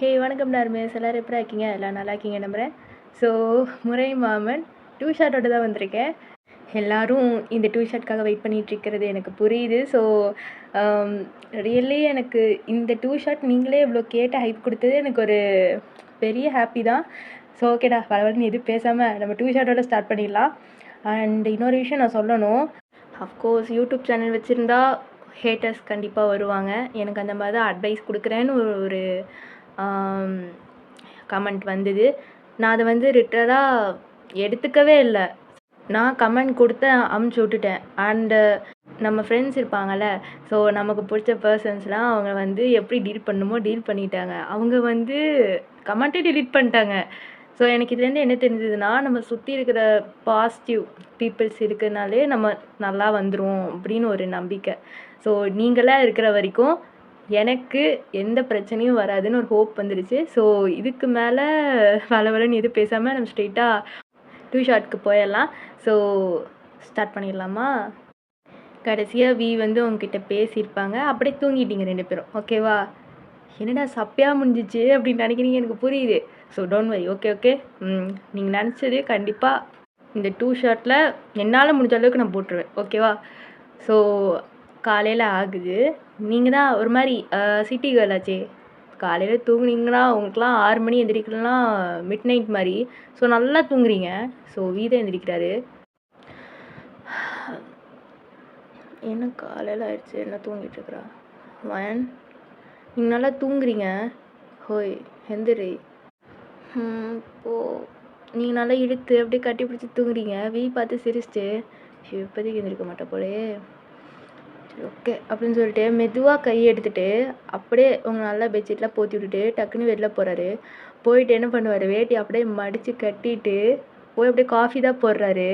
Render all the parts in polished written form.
ஹே வணக்கம் டார்மிஸ், எல்லோரும் எப்படி இருக்கீங்க? எல்லாம் நல்லா இருக்கீங்க நம்புகிறேன். ஸோ முறை மாமன் டூ ஷர்ட்டோட தான் வந்திருக்கேன். எல்லோரும் இந்த டூ ஷர்ட்காக வெயிட் பண்ணிகிட்ருக்கிறது எனக்கு புரியுது. ஸோ ரியலி எனக்கு இந்த டூ ஷர்ட் நீங்களே இவ்வளோ கேட்ட ஹைப் கொடுத்தது எனக்கு ஒரு பெரிய ஹாப்பி தான். ஸோ ஓகேடா, பரவாயில்ல, எதுவும் பேசாமல் நம்ம டூ ஷர்ட்டோட ஸ்டார்ட் பண்ணிடலாம். அண்ட் இன்னொரு விஷயம் நான் சொல்லணும். அஃப்கோர்ஸ் யூடியூப் சேனல் வச்சுருந்தா ஹேட்டர்ஸ் கண்டிப்பாக வருவாங்க. எனக்கு அந்த மாதிரி தான் அட்வைஸ் கொடுக்குறேன்னு ஒரு கமெண்ட் வந்தது. நான் அதை வந்து லிட்டரலாக எடுத்துக்கவே இல்லை. நான் கமெண்ட் கொடுத்து அமுச்சு விட்டுட்டேன். அண்டு நம்ம ஃப்ரெண்ட்ஸ் இருப்பாங்கள்ல, ஸோ நமக்கு பிடிச்ச பர்சன்ஸ்லாம் அவங்க வந்து எப்படி டீல் பண்ணணுமோ டீல் பண்ணிட்டாங்க. அவங்க வந்து கமெண்ட்டே டிலீட் பண்ணிட்டாங்க. ஸோ எனக்கு இதுலேருந்து என்ன தெரிஞ்சதுன்னா, நம்ம சுற்றி இருக்கிற பாசிட்டிவ் பீப்புள்ஸ் இருக்கிறதுனாலே நம்ம நல்லா வந்துடும் அப்படின்னு ஒரு நம்பிக்கை. ஸோ நீங்களாக இருக்கிற வரைக்கும் எனக்கு எந்த பிரச்சனையும் வராதுன்னு ஒரு ஹோப் வந்துடுச்சு. ஸோ இதுக்கு மேலே வளவலன்னு எதுவும் பேசாமல் நம்ம ஸ்ட்ரெயிட்டாக டூ ஷார்ட்க்கு போயிடலாம். ஸோ ஸ்டார்ட் பண்ணிடலாமா? கடைசியாக வந்து உங்ககிட்ட பேசியிருப்பாங்க, அப்படியே தூங்கிட்டீங்க 2 பேரும். ஓகேவா? என்னடா சப்பையாக முடிஞ்சிச்சு அப்படின்னு நினைக்கிறீங்க, எனக்கு புரியுது. So don't worry. ஓகே. நீங்கள் நினச்சது கண்டிப்பாக இந்த டூ ஷர்ட்டில் என்னால் முடிஞ்ச அளவுக்கு நான் போட்டுருவேன். ஓகேவா? ஸோ காலையில் ஆகுது. நீங்கள் தான் ஒரு மாதிரி சிட்டி கேர்ள் ஆச்சே. காலையில் தூங்குனீங்கன்னா உங்களுக்குலாம் 6 மணி எந்திரிக்கலாம் மிட் நைட் மாதிரி. ஸோ நல்லா தூங்குறீங்க. ஸோ வீதம் எந்திரிக்கிறாரு. என்ன காலையில் ஆயிடுச்சு, என்ன தூங்கிட்டுருக்குறா? வயன், நீங்கள் நல்லா தூங்குறீங்க. ஹோய் எந்திரி. ஓ, நீங்கள் நல்லா இழுத்து அப்படியே கட்டி பிடிச்சி தூங்குறீங்க. பார்த்து சிரிச்சிட்டு இப்போதைக்கு எந்திரிக்க மாட்டேன் போலே. ஓகே அப்படின்னு சொல்லிட்டு மெதுவாக கையை எடுத்துகிட்டு அப்படியே உங்கள் நல்லா பெட்ஷீட்லாம் போற்றி விட்டுட்டு டக்குன்னு வெளில போகிறாரு. போயிட்டு என்ன பண்ணுவார், வேட்டி அப்படியே மடித்து கட்டிட்டு போய் அப்படியே காஃபி தான் போடுறாரு.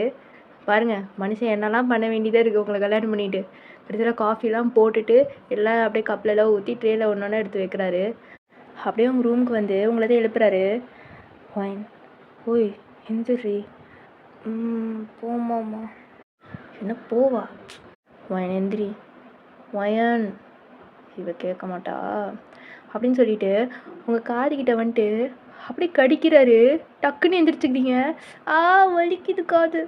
பாருங்கள், மனுஷன் என்னெல்லாம் பண்ண வேண்டியதாக இருக்குது உங்களை கல்யாணம் பண்ணிவிட்டு. கடைசியில் காஃபிலாம் போட்டுட்டு எல்லாம் அப்படியே கப்பிலெல்லாம் ஊற்றி ட்ரேயில் ஒன்று ஒன்றா எடுத்து வைக்கிறாரு. அப்படியே உங்கள் ரூமுக்கு வந்து உங்களை தான் எழுப்புறாரு. ஃபைன், ஓய் எந்திரி. போமாம்மா. என்ன போவா? வயன் எந்திரி. வயன், இவ கேட்க மாட்டா அப்படின்னு சொல்லிட்டு உங்கள் காதுகிட்ட வந்துட்டு அப்படி கடிக்கிறாரு. டக்குன்னு எந்திரிச்சுக்கிட்டீங்க. வலிக்குது காது.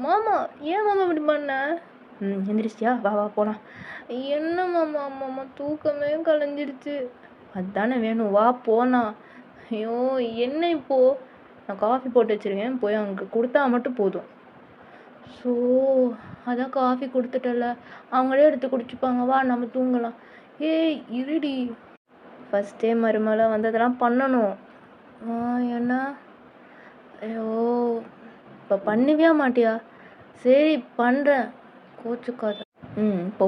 மாமா, ஏன் மாமா இப்படி பண்ண? எந்திரிச்சியா? வா போகலாம். என்ன மாமா? மாமா தூக்கமே கலைஞ்சிருச்சு. அதுதானே வேணும், வா போகலாம். ஐயோ என்ன இப்போது? நான் காஃபி போட்டு வச்சுருக்கேன், போய் அங்கே கொடுத்தா மட்டும் போதும். ஸோ அதான் காஃபி கொடுத்துட்டல, அவங்களே எடுத்து குடிச்சுப்பாங்க. வா நம்ம தூங்கலாம். ஏய் இருடி, ஃபஸ்ட்டே மருமலை வந்து அதெல்லாம் பண்ணணும். என்ன? ஐயோ, இப்போ பண்ணுவியா மாட்டியா? சரி பண்ணுறேன், கோச்சுக்காத. போ.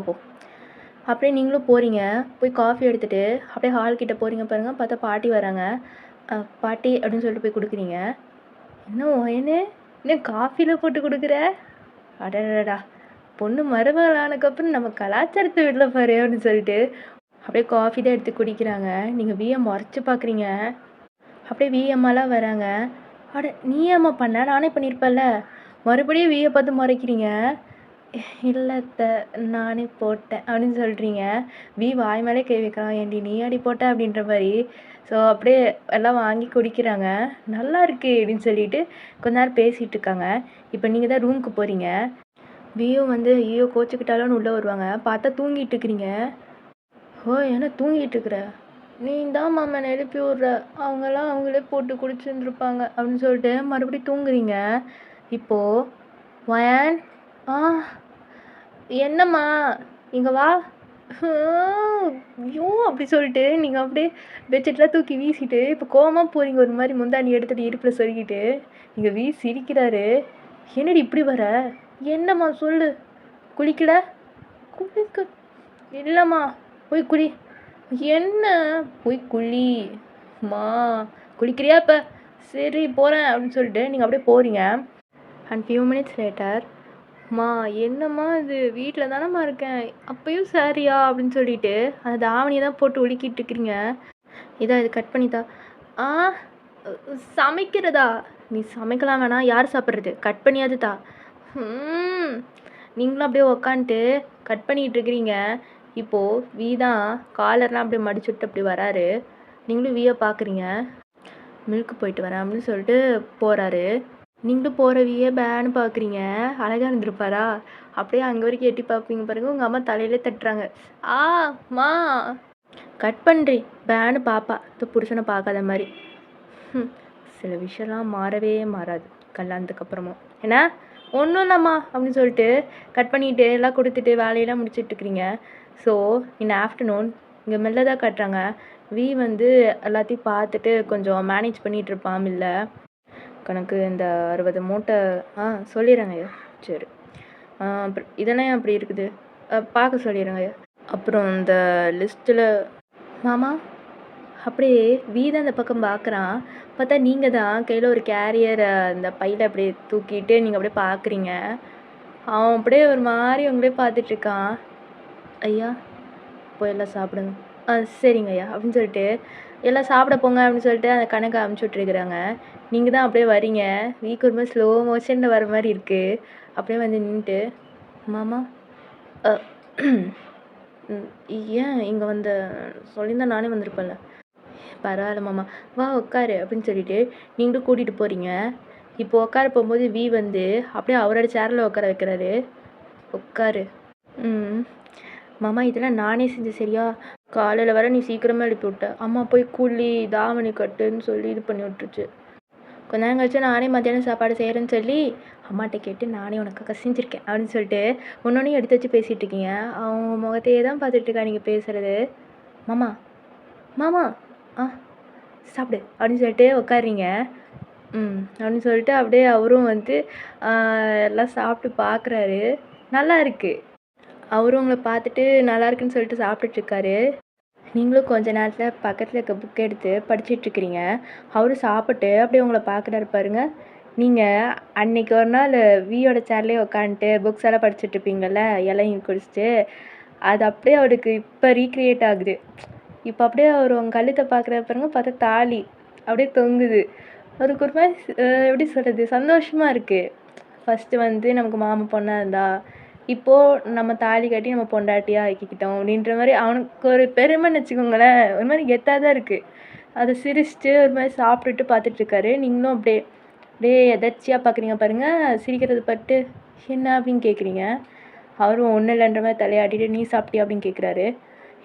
அப்படியே நீங்களும் போகிறீங்க. போய் காஃபி எடுத்துகிட்டு அப்படியே ஹால்கிட்ட போகிறீங்க. பாருங்கள், பார்த்தா பாட்டி வராங்க. பாட்டி அப்படின்னு சொல்லிட்டு போய் கொடுக்குறீங்க. என்ன காஃபியில் போட்டு கொடுக்குற? அடடா, பொண்ணு மருமகள் ஆனதுக்கப்புறம் நம்ம கலாச்சாரத்தை விடல பாரு அப்படின்னு சொல்லிட்டு அப்படியே காஃபி தான் எடுத்து குடிக்கிறாங்க. நீங்கள் விஎம் முறைச்சி பார்க்குறீங்க. அப்படியே விஎம்மாலாம் வராங்க. நீ ஏம்மா பண்ண? நானே பண்ணியிருப்பேன்ல. மறுபடியும் வியை பார்த்து முறைக்கிறீங்க. இல்லை நானே போட்டேன் அப்படின்னு சொல்கிறீங்க. வாய் மேலே கை வைக்கிறான். ஏண்டி நீ அடி போட்ட அப்படின்ற மாதிரி. ஸோ அப்படியே எல்லாம் வாங்கி குடிக்கிறாங்க. நல்லா இருக்கு அப்படின்னு சொல்லிட்டு கொஞ்ச நேரம் பேசிகிட்டு இருக்காங்க. இப்போ நீங்கள் தான் ரூமுக்கு போகிறீங்க. வந்து ஐயோ கோச்சிக்கிட்டாலும் உள்ளே வருவாங்க. பார்த்தா தூங்கிட்டு இருக்கிறீங்க. என்ன தூங்கிட்டு இருக்கிற? நீ தான் மாமா எழுப்பி விட்ற, அவங்களாம் அவங்களே போட்டு குடிச்சுருந்துருப்பாங்க அப்படின்னு சொல்லிட்டு மறுபடியும் தூங்குறீங்க. இப்போது வயன், என்னம்மா இங்கே வா. ஐயோ அப்படி சொல்லிட்டு நீங்கள் அப்படியே பெட்ஷீட்லாம் தூக்கி வீசிட்டு இப்போ கோவமாக போகிறீங்க. ஒரு மாதிரி முந்தாணி எடுத்துகிட்டு இடுப்பில் சொருகிட்டு நீங்கள் சிரிக்கிறாரு. என்னடி இப்படி வர? என்னம்மா சொல்லு. குளிக்கல? குளிக்க இல்லைம்மா. போய் குளி. என்ன? போய் குளிம்மா. குளிக்கிறியா இப்போ? சரி போகிறேன் அப்படின்னு சொல்லிட்டு நீங்கள் அப்படியே போகிறீங்க. அண்ட் ஃபியூ மினிட்ஸ் லேட்டர், என்னம்மா இது, வீட்டில் தானம்மா இருக்கேன், அப்பயும் சாரியா அப்படின்னு சொல்லிட்டு அந்த தாவணியை தான் போட்டு ஒழுக்கிட்டு இருக்கிறீங்க. இது கட் பண்ணித்தா. சமைக்கிறதா? நீ சமைக்கலாம் வேணாம், யார் சாப்பிட்றது? கட் பண்ணியாது தா. நீங்களும் அப்படியே உக்காந்துட்டு கட் பண்ணிகிட்டு இருக்கிறீங்க. இப்போது தான் காலர்லாம் அப்படியே மடிச்சுட்டு அப்படி வராரு. நீங்களும் வியை பார்க்குறீங்க. மில்க்கு போயிட்டு வரேன் அப்படின்னு சொல்லிட்டு போகிறாரு. நீங்களும் போகிற வியை பேன்னு பார்க்குறீங்க. அழகாக இருந்திருப்பாரா? அப்படியே அங்கே வரைக்கும் எட்டி பார்ப்பீங்க பாருங்க. உங்கள் அம்மா தலையிலே தட்டுறாங்க. ஆ மா கட் பண்ணுறி பேன்னு பாப்பா புருஷனை பார்க்காத மாதிரி. சில விஷயம்லாம் மாறவே மாறாது கல்யாணத்துக்கு அப்புறமும். என்ன ஒன்றும் இல்லைம்மா அப்படின்னு சொல்லிட்டு கட் பண்ணிட்டு எல்லாம் கொடுத்துட்டு வேலையெல்லாம் முடிச்சுட்டு இருக்கிறீங்க. ஸோ இன் ஆஃப்டர்நூன் இங்கே மெல்ல தான் கட்டுறாங்க. வி வந்து எல்லாத்தையும் பார்த்துட்டு கொஞ்சம் மேனேஜ் பண்ணிகிட்டு இருப்பான். இல்லை கணக்கு இந்த 60 மூட்டை சொல்லிடுறேங்க ஐயா. சரி அப்புறம் இதெல்லாம் அப்படி இருக்குது பார்க்க சொல்லிடுறேங்க ஐயா. அப்புறம் இந்த லிஸ்ட்டில் மாமா அப்படியே வீதை அந்த பக்கம் பார்க்குறான். பார்த்தா நீங்கள் தான் கையில் ஒரு கேரியரை அந்த பையில் அப்படியே தூக்கிட்டு நீங்கள் அப்படியே பார்க்குறீங்க. அவன் அப்படியே ஒரு மாதிரி உங்களே பார்த்துட்ருக்கான். ஐயா போய் எல்லாம் சாப்பிடுங்க. சரிங்க ஐயா அப்படின்னு சொல்லிட்டு எல்லாம் சாப்பிட போங்க அப்படின்னு சொல்லிட்டு அந்த கணக்கை அமுச்சு விட்ருக்குறாங்க. நீங்கள் தான் அப்படியே வரீங்க. வீக்கு ஒரு மாதிரி ஸ்லோ மோஷனில் வர மாதிரி இருக்குது. அப்படியே வந்து நின்றுட்டு மாமா ஏன் இங்கே வந்து சொல்லியிருந்தா நானே வந்திருப்பேன்ல. பரவாயில்ல மாமா வா உட்காரு அப்படின்னு சொல்லிட்டு நீங்களும் கூட்டிகிட்டு போகிறீங்க. இப்போ உட்கார போகும்போது வி வந்து அப்படியே அவரோட சேரில் உட்கார வைக்கிறாரு. உட்காரு. மாமா இதெல்லாம் நானே செஞ்சு சரியா? காலையில் வர நீ சீக்கிரமாக எழுப்பி விட்ட. அம்மா போய் கூலி தாவணி கட்டுன்னு சொல்லி இது பண்ணி விட்டுருச்சு. கொஞ்ச நேரம் கழிச்சு நானே மத்தியானம் சாப்பாடு செய்கிறேன்னு சொல்லி அம்மாட்ட கேட்டு நானே உனக்காக செஞ்சுருக்கேன் அப்படின்னு சொல்லிட்டு ஒன்னொன்னையும் எடுத்து வச்சு பேசிகிட்டு இருக்கீங்க. அவங்க முகத்தையே தான் பார்த்துட்ருக்கா நீங்கள் பேசுகிறது. மாமா மாமா சாப்பிடு அப்படின்னு சொல்லிட்டு உட்காறீங்க. அப்படின்னு சொல்லிட்டு அப்படியே அவரும் வந்து எல்லாம் சாப்பிட்டு பார்க்குறாரு. நல்லா இருக்குது. அவரும் உங்களை பார்த்துட்டு நல்லா இருக்குன்னு சொல்லிட்டு சாப்பிட்டுட்ருக்காரு. நீங்களும் கொஞ்ச நேரத்தில் பக்கத்தில் இருக்க புக் எடுத்து படிச்சிட்ருக்கிறீங்க. அவரும் சாப்பிட்டு அப்படியே உங்களை பார்க்குறாரு பாருங்க. நீங்கள் அன்னைக்கு ஒரு நாள் வியோட சேர்லேயே உட்காந்துட்டு புக்ஸ் எல்லாம் படிச்சுட்ருப்பீங்கள்ல இலையும் குடிச்சிட்டு, அது அப்படியே அவருக்கு இப்போ ரீக்ரியேட் ஆகுது. இப்போ அப்படியே அவர் உங்கள் கழுத்தை பார்க்குற பாருங்க. பார்த்தா தாலி அப்படியே தொங்குது. அவருக்கு ஒரு மாதிரி எப்படி சொல்கிறது சந்தோஷமாக இருக்குது. ஃபஸ்ட்டு வந்து நமக்கு மாமா பொண்ணாக இருந்தா, இப்போது நம்ம தாலி கட்டி நம்ம பொண்டாட்டியாக ஆக்கிக்கிட்டோம் அப்படின்ற மாதிரி அவனுக்கு ஒரு பெருமைன்னு வச்சுக்கோங்களேன். ஒரு மாதிரி கெத்தாக தான் இருக்குது. அதை சிரிச்சுட்டு ஒரு மாதிரி சாப்பிட்டுட்டு பார்த்துட்ருக்காரு. நீங்களும் அப்படியே அப்படியே எதர்ச்சியாக பார்க்குறீங்க பாருங்கள். சிரிக்கிறது பட்டு என்ன அப்படின்னு கேட்குறீங்க. அவரும் ஒன்றும் இல்லைன்ற மாதிரி தலையாட்டிட்டு நீ சாப்பிட்டியா அப்படின்னு கேட்குறாரு.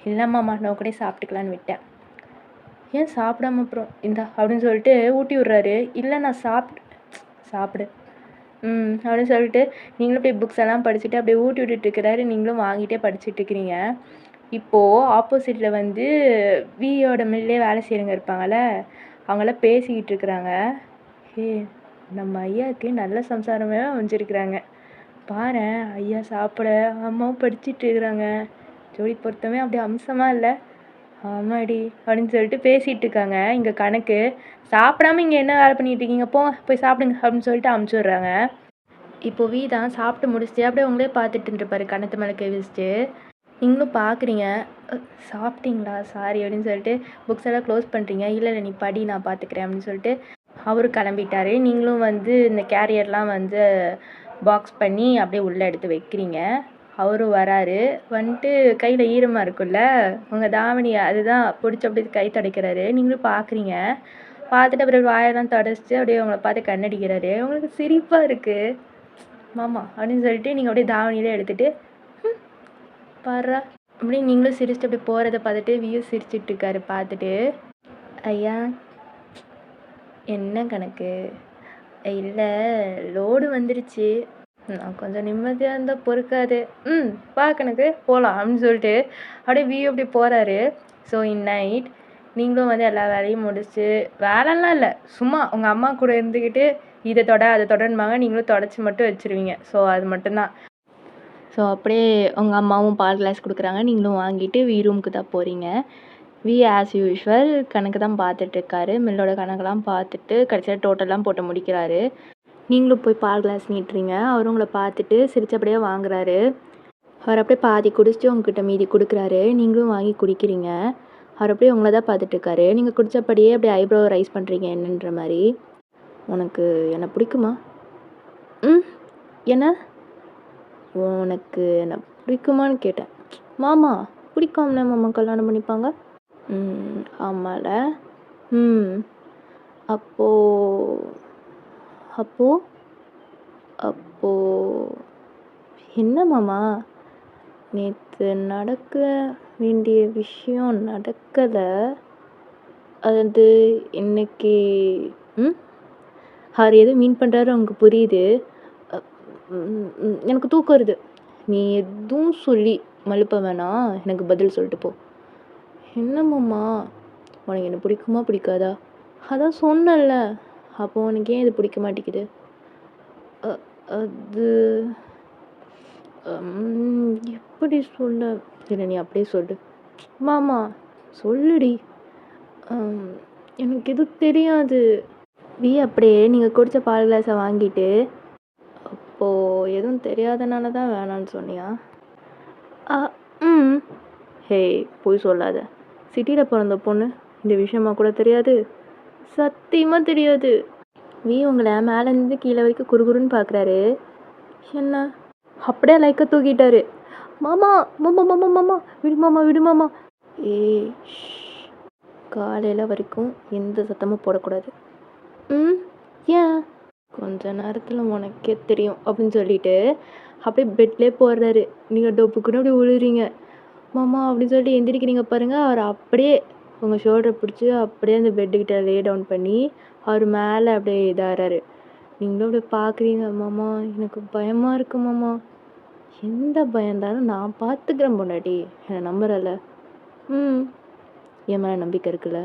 இல்லைம்மாம்மா நான் கூட சாப்பிட்டுக்கலான்னு விட்டேன். ஏன் சாப்பிடாம அப்புறம் இந்தா அப்படின்னு சொல்லிட்டு ஊட்டி விட்றாரு. இல்லை நான் சாப்பிடு அப்படின்னு சொல்லிட்டு நீங்களும் அப்படியே புக்ஸ் எல்லாம் படிச்சுட்டு அப்படியே ஊட்டி விட்டுட்டுருக்கிறாரு. நீங்களும் வாங்கிட்டே படிச்சுட்ருக்கிறீங்க. இப்போது ஆப்போசிட்டில் வந்து வியோட மில்லே வேலை செய்கிறவங்க இருப்பாங்கள்ல, அவங்களாம் பேசிக்கிட்டு இருக்கிறாங்க. நம்ம ஐயாவுக்கு நல்ல சம்சாரமே அமைஞ்சிருக்கிறாங்க. பாரேன் ஐயா சாப்பிட அம்மாவும் படிச்சுட்டு இருக்கிறாங்க. ஜோடி பொருத்தமே அப்படியே அம்சமாக இல்லை? ஆமாடி அப்படின்னு சொல்லிட்டு பேசிகிட்டு இருக்காங்க. இங்கே கணக்கு சாப்பிடாம இங்கே என்ன வேலை பண்ணிகிட்டு இருக்கீங்க? போங்க போய் சாப்பிடுங்க அப்படின்னு சொல்லிட்டு அமுச்சு விட்றாங்க. இப்போ வி தான் சாப்பிட்டு முடிச்சுட்டு அப்படியே உங்களே பார்த்துட்டு இருந்துருப்பாரு கணத்து மேலே கை வச்சுட்டு. நீங்களும் பார்க்குறீங்க. சாப்பிட்டீங்களா சாரி அப்படின்னு சொல்லிட்டு புக்ஸ் எல்லாம் க்ளோஸ் பண்ணுறீங்க. இல்லை நீ படி நான் பார்த்துக்கிறேன் அப்படின்னு சொல்லிட்டு அவரு கிளம்பிட்டாரு. நீங்களும் வந்து இந்த கேரியர்லாம் வந்து பாக்ஸ் பண்ணி அப்படியே உள்ளே எடுத்து வைக்கிறீங்க. அவரும் வராரு. வந்துட்டு கையில் ஈரமாக இருக்குல்ல உங்கள் தாவணி, அதுதான் பிடிச்சி அப்படியே கை துடைக்கிறாரு. நீங்களும் பார்க்குறீங்க. பார்த்துட்டு அப்புறம் வாயெல்லாம் தொடச்சிட்டு அப்படியே உங்களை பார்த்து கண்ணடிக்கிறாரு. உங்களுக்கு சிரிப்பாக இருக்குது மாமா அப்படின்னு சொல்லிட்டு நீங்கள் அப்படியே தாவணியிலே எடுத்துகிட்டு பாடுறா அப்படியே நீங்களும் சிரிச்சுட்டு அப்படியே போகிறத பார்த்துட்டு வியூ சிரிச்சிட்டு இருக்காரு. பார்த்துட்டு ஐயா என்ன கணக்கு? இல்லை லோடு வந்துருச்சு, நான் கொஞ்சம் நிம்மதியாக இருந்தால் பொறுக்காது. வா கணக்கு போகலாம் அப்படின்னு சொல்லிட்டு அப்படியே வியூ அப்படி போகிறாரு. ஸோ இன் நைட் நீங்களும் வந்து எல்லா வேலையும் முடிச்சு, வேலைலாம் இல்லை சும்மா உங்கள் அம்மா கூட இருந்துக்கிட்டு இதை தொட அதை தொடன்பாங்க, நீங்களும் தொடச்சி மட்டும் வச்சுருவீங்க. ஸோ அது மட்டும்தான். ஸோ அப்படியே உங்கள் அம்மாவும் பால் கிளாஸ் கொடுக்குறாங்க. நீங்களும் வாங்கிட்டு ரூமுக்கு தான் போகிறீங்க. ஆஸ் யூஷுவல் கணக்கு தான் பார்த்துட்ருக்காரு. மில்லோட கணக்கெல்லாம் பார்த்துட்டு கடைசியாக டோட்டல்லாம் போட்டு முடிக்கிறாரு. நீங்களும் போய் பால் கிளாஸ் நீட்டுறீங்க. அவரும் உங்களை பார்த்துட்டு சிரிச்சபடியே வாங்குறாரு. அவர் அப்படியே பாதி குடிச்சிட்டு உங்ககிட்ட மீதி கொடுக்குறாரு. நீங்களும் வாங்கி குடிக்கிறீங்க. அவர் அப்படியே உங்களை தான் பார்த்துட்ருக்காரு. நீங்கள் குடித்தபடியே அப்படியே ஐப்ரோ ரைஸ் பண்ணுறீங்க என்னன்ற மாதிரி. உனக்கு என்ன பிடிக்குமா? என்ன உனக்கு என்ன பிடிக்குமான்னு கேட்டேன். மாமா பிடிக்காமல மாமா கல்யாணம் பண்ணிப்பாங்க? ஆமால. ம். அப்போ அப்போ அப்போ என்ன மாமா? நேத்து நடக்க வேண்டிய விஷயம் நடக்கல. அது இன்னைக்கு ம். அவர் எது மீன் பண்றாரு எனக்கு புரியுது. அ எனக்கு தூக்கம் வருது. நீ எதுவும் சொல்லி மழுப்ப வேணாம். எனக்கு பதில் சொல்லிட்டு போ. என்ன மாமா? உனக்கு என்ன பிடிக்குமா பிடிக்காதா? அதான் சொன்னேன்ல. அப்போ உனக்கு ஏன் இது பிடிக்க மாட்டேங்குது? அ அது எப்படி சொல்ல? இல்லை நீ அப்படியே சொல்லு. மாமா சொல்லுடி. எனக்கு எதுவும் தெரியாது. அப்படியே நீங்கள் குடித்த பால் கிளாஸை வாங்கிட்டு அப்போது எதுவும் தெரியாதனால தான் வேணான்னு சொன்னியா? ம். ஹேய் போய் சொல்லாத. சிட்டியில் பிறந்த பொண்ணு இந்த விஷயமா கூட தெரியாது? சத்தியமாக தெரியாது. உங்களை மேலேருந்து கீழே வரைக்கும் குறுகுறுன்னு பார்க்குறாரு. என்ன அப்படியே லைக்கை தூக்கிட்டாரு. மாமா மாமா மாமா மாமா விடு மாமா விடு மாமா. ஏய் காலையில் வரைக்கும் எந்த சத்தமும் போடக்கூடாது. ஏன்? கொஞ்ச நேரத்தில் உனக்கே தெரியும் அப்படின்னு சொல்லிட்டு அப்படியே பெட்லேயே போடுறாரு. நீங்கள் டொப்புக்குன்னு அப்படி விழுறீங்க. மாமா அப்படின்னு சொல்லிட்டு எந்திரிக்கிறீங்க பாருங்கள். அவர் அப்படியே உங்கள் ஷோல்டரை பிடிச்சி அப்படியே அந்த பெட்டுக்கிட்ட லே டவுன் பண்ணி அவர் மேலே அப்படியே இதாகிறாரு. நீங்களும் அப்படியே பார்க்குறீங்க. மாமா எனக்கு பயமாக இருக்கு மாமா. எந்த பயந்தாலும் நான் பார்த்துக்கிறேன் பொண்டாட்டி. என்னை நம்புறல? என் மேலே நம்பிக்கை இருக்குல்ல?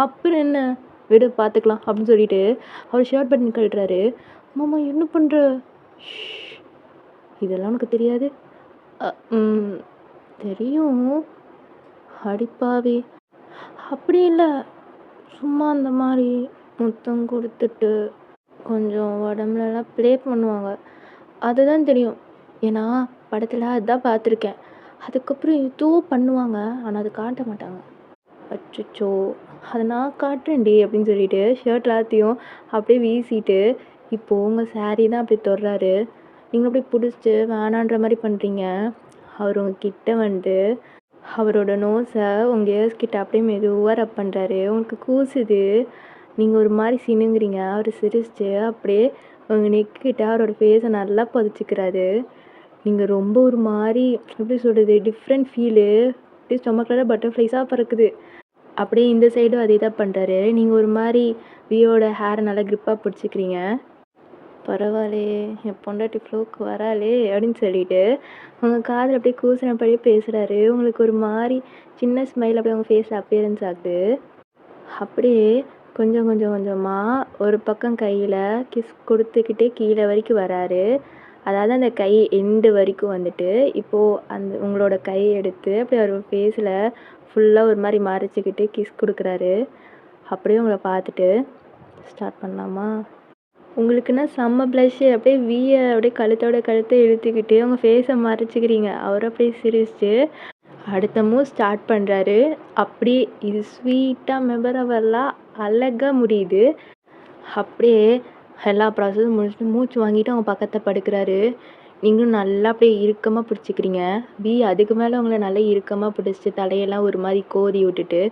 அப்புறம் என்ன விடு பார்த்துக்கலாம் அப்படின்னு சொல்லிட்டு அவர் ஷர்ட் பட்டன் கழட்டுறாரு. மாமா என்ன பண்ணுற? இதெல்லாம் உனக்கு தெரியாது? தெரியும். அடிப்பாவி. அப்படி இல்லை, சும்மா அந்த மாதிரி முத்தம் கொடுத்துட்டு கொஞ்சம் உடம்புலலாம் ப்ளே பண்ணுவாங்க. அதுதான் தெரியும். ஏன்னா படத்தில் அதுதான் பார்த்துருக்கேன். அதுக்கப்புறம் எதுவும் பண்ணுவாங்க, ஆனால் அது காட்ட மாட்டாங்க. அச்சோ அதை நான் காட்டுறேன்டி அப்படின்னு சொல்லிட்டு ஷர்ட் எல்லாத்தையும் அப்படியே வீசிட்டு இப்போது உங்கள் சாரீ தான் அப்படி தொடுறாரு. நீங்கள் அப்படியே பிடிச்சி வேணான்ற மாதிரி பண்ணுறீங்க. அவர் உங்கள் கிட்ட வந்து அவரோட நோஸை உங்கள் இயர்ஸ் கிட்ட அப்படியே மெதுவாக ரப் பண்ணுறாரு. உங்களுக்கு கூசுது. நீங்கள் ஒரு மாதிரி சினுங்குறீங்க. அவர் சிரிச்சிட்டு அப்படியே உங்கள் நெக்கிட்ட அவரோட ஃபேஸை நல்லா பதிச்சிக்கிறாரு. நீங்கள் ரொம்ப ஒரு மாதிரி எப்படி சொல்கிறது, டிஃப்ரெண்ட் ஃபீலு. அப்படியே ஸ்டொமக்கில் பட்டர்ஃப்ளைஸாக பறக்குது. அப்படியே இந்த சைடும் அதே தான் பண்ணுறாரு. நீங்கள் ஒரு மாதிரி வியோட ஹேரை நல்லா க்ரிப்பாக பிடிச்சிக்கிறீங்க. பரவாயில்லையே என் பொண்டாட்டி ஃப்ளோக்கு வராளே அப்படின்னு சொல்லிட்டு உங்கள் காதில் அப்படியே கூசினப்படியே பேசுகிறாரு. உங்களுக்கு ஒரு மாதிரி சின்ன ஸ்மைல் அப்படியே உங்கள் ஃபேஸில் அப்பியரன்ஸ் ஆகுது. அப்படியே கொஞ்சம் கொஞ்சம் கொஞ்சமாக ஒரு பக்கம் கையில் கிஸ் கொடுத்துக்கிட்டே கீழே வரைக்கும் வராரு. அதாவது அந்த கை எண்டு வரைக்கும் வந்துட்டு இப்போது அந்த உங்களோட கையை எடுத்து அப்படியே அவர் ஃபேஸில் ஃபுல்லாக ஒரு மாதிரி மறைச்சிக்கிட்டு கிஸ் கொடுக்குறாரு. அப்படியே உங்களை பார்த்துட்டு ஸ்டார்ட் பண்ணலாமா? உங்களுக்குன்னா செம்ம ப்ளஷ்ஷு. அப்படியே வீயை அப்படியே கழுத்தை இழுத்துக்கிட்டு உங்கள் ஃபேஸை மறைச்சிக்கிறீங்க. அவர் அப்படியே சிரிச்சுட்டு அடுத்த மூவ் ஸ்டார்ட் பண்ணுறாரு. அப்படியே இது ஸ்வீட்டாக மெமரபுளாக அழகாக முடியுது. அப்படியே எல்லா ப்ராசஸும் முடிச்சுட்டு மூச்சு வாங்கிட்டு அவங்க பக்கத்தில் படுக்கிறாரு. நீங்களும் நல்லா அப்படியே இறுக்கமாக பிடிச்சிக்கிறீங்க. அதுக்கு மேலே உங்களை நல்லா இறுக்கமாக பிடிச்சிட்டு தலையெல்லாம் ஒரு மாதிரி கோதி விட்டுட்டு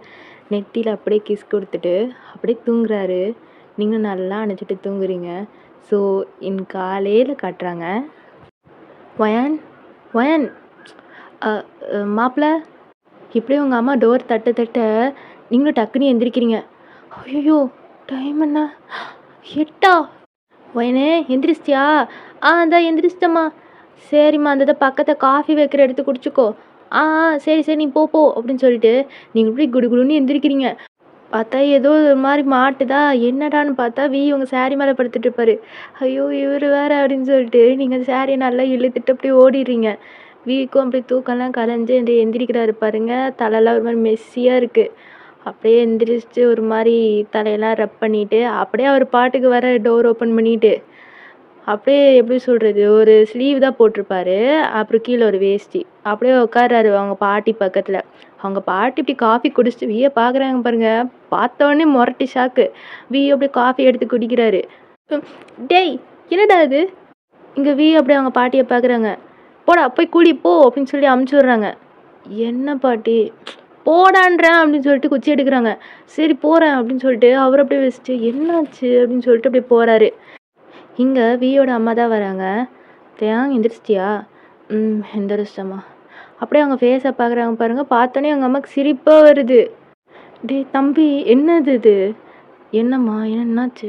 நெத்தியில் அப்படியே கிஸ் கொடுத்துட்டு அப்படியே தூங்குறாரு. நீங்களும் நல்லா அணைச்சிட்டு தூங்குறீங்க. ஸோ காலையில் காட்டுறாங்க. வயன் வயன் மாப்பிள்ள இப்படியே உங்கள் அம்மா டோர் தட்ட நீங்களும் டக்குன்னு எந்திரிக்கிறீங்க. ஐயோ டைம் என்ன? 8 வயனே எந்திரிச்சிட்டியா? அந்த எந்திரிச்சிட்டம்மா. சரிம்மா அந்த பக்கத்தில் காஃபி வைக்கிற எடுத்து குடிச்சிக்கோ. சரி நீ போ அப்படின்னு சொல்லிட்டு நீங்கள் இப்படி குடுகுடுன்னு எந்திரிக்கிறீங்க. பார்த்தா ஏதோ ஒரு மாதிரி மாட்டுதா. என்னடான்னு பார்த்தா உங்கள் சாரீ மேலே படுத்துட்டு இருப்பாரு. ஐயோ இவர் வேற அப்படின்னு சொல்லிட்டு நீங்கள் அந்த சாரியை நல்லா இழுத்துட்டு அப்படியே ஓடிடுறீங்க. வீக்கும் அப்படியே தூக்கம்லாம் கலைஞ்சு எந்திரிக்கிறாரு பாருங்க. தலையெல்லாம் ஒரு மாதிரி மெஸ்ஸியாக இருக்குது. அப்படியே எந்திரிச்சிட்டு ஒரு மாதிரி தலையெல்லாம் ரப் பண்ணிட்டு அப்படியே அவர் பாட்டுக்கு வர டோர் ஓப்பன் பண்ணிட்டு அப்படியே எப்படி சொல்கிறது, ஒரு ஸ்லீவ் தான் போட்டிருப்பாரு. அப்புறம் கீழே ஒரு வேஷ்டி. அப்படியே உட்கார்றாரு அவங்க பாட்டி பக்கத்தில். அவங்க பாட்டி இப்படி காஃபி குடிச்சிட்டு வீயை பார்க்குறாங்க பாருங்க. பார்த்தோன்னே முரட்டி ஷாக்கு. அப்படியே காஃபி எடுத்து குடிக்கிறாரு. டேய் என்னடா இது? இங்கே அப்படியே அவங்க பாட்டியை பார்க்குறாங்க. போடா போய் கூடி போ அப்படின்னு சொல்லி அமுச்சு விட்றாங்க. என்ன பாட்டி போடான்றேன் அப்படின்னு சொல்லிட்டு குச்சி எடுக்கிறாங்க. சரி போகிறேன் அப்படின்னு சொல்லிட்டு அவர் அப்படியே வச்சுட்டு என்னாச்சு அப்படின்னு சொல்லிட்டு அப்படியே போகிறாரு. இங்கே வியோட அம்மா தான் வராங்க. தேங் எந்திரிச்சிட்டியா? எந்திரிச்சிட்டம்மா. அப்படியே அவங்க ஃபேஸை பார்க்குறாங்க பாருங்க. பார்த்தோன்னே அவங்க அம்மாவுக்கு சிரிப்பாக வருது. டேய் தம்பி என்னது இது? என்னம்மா என்னாச்சு?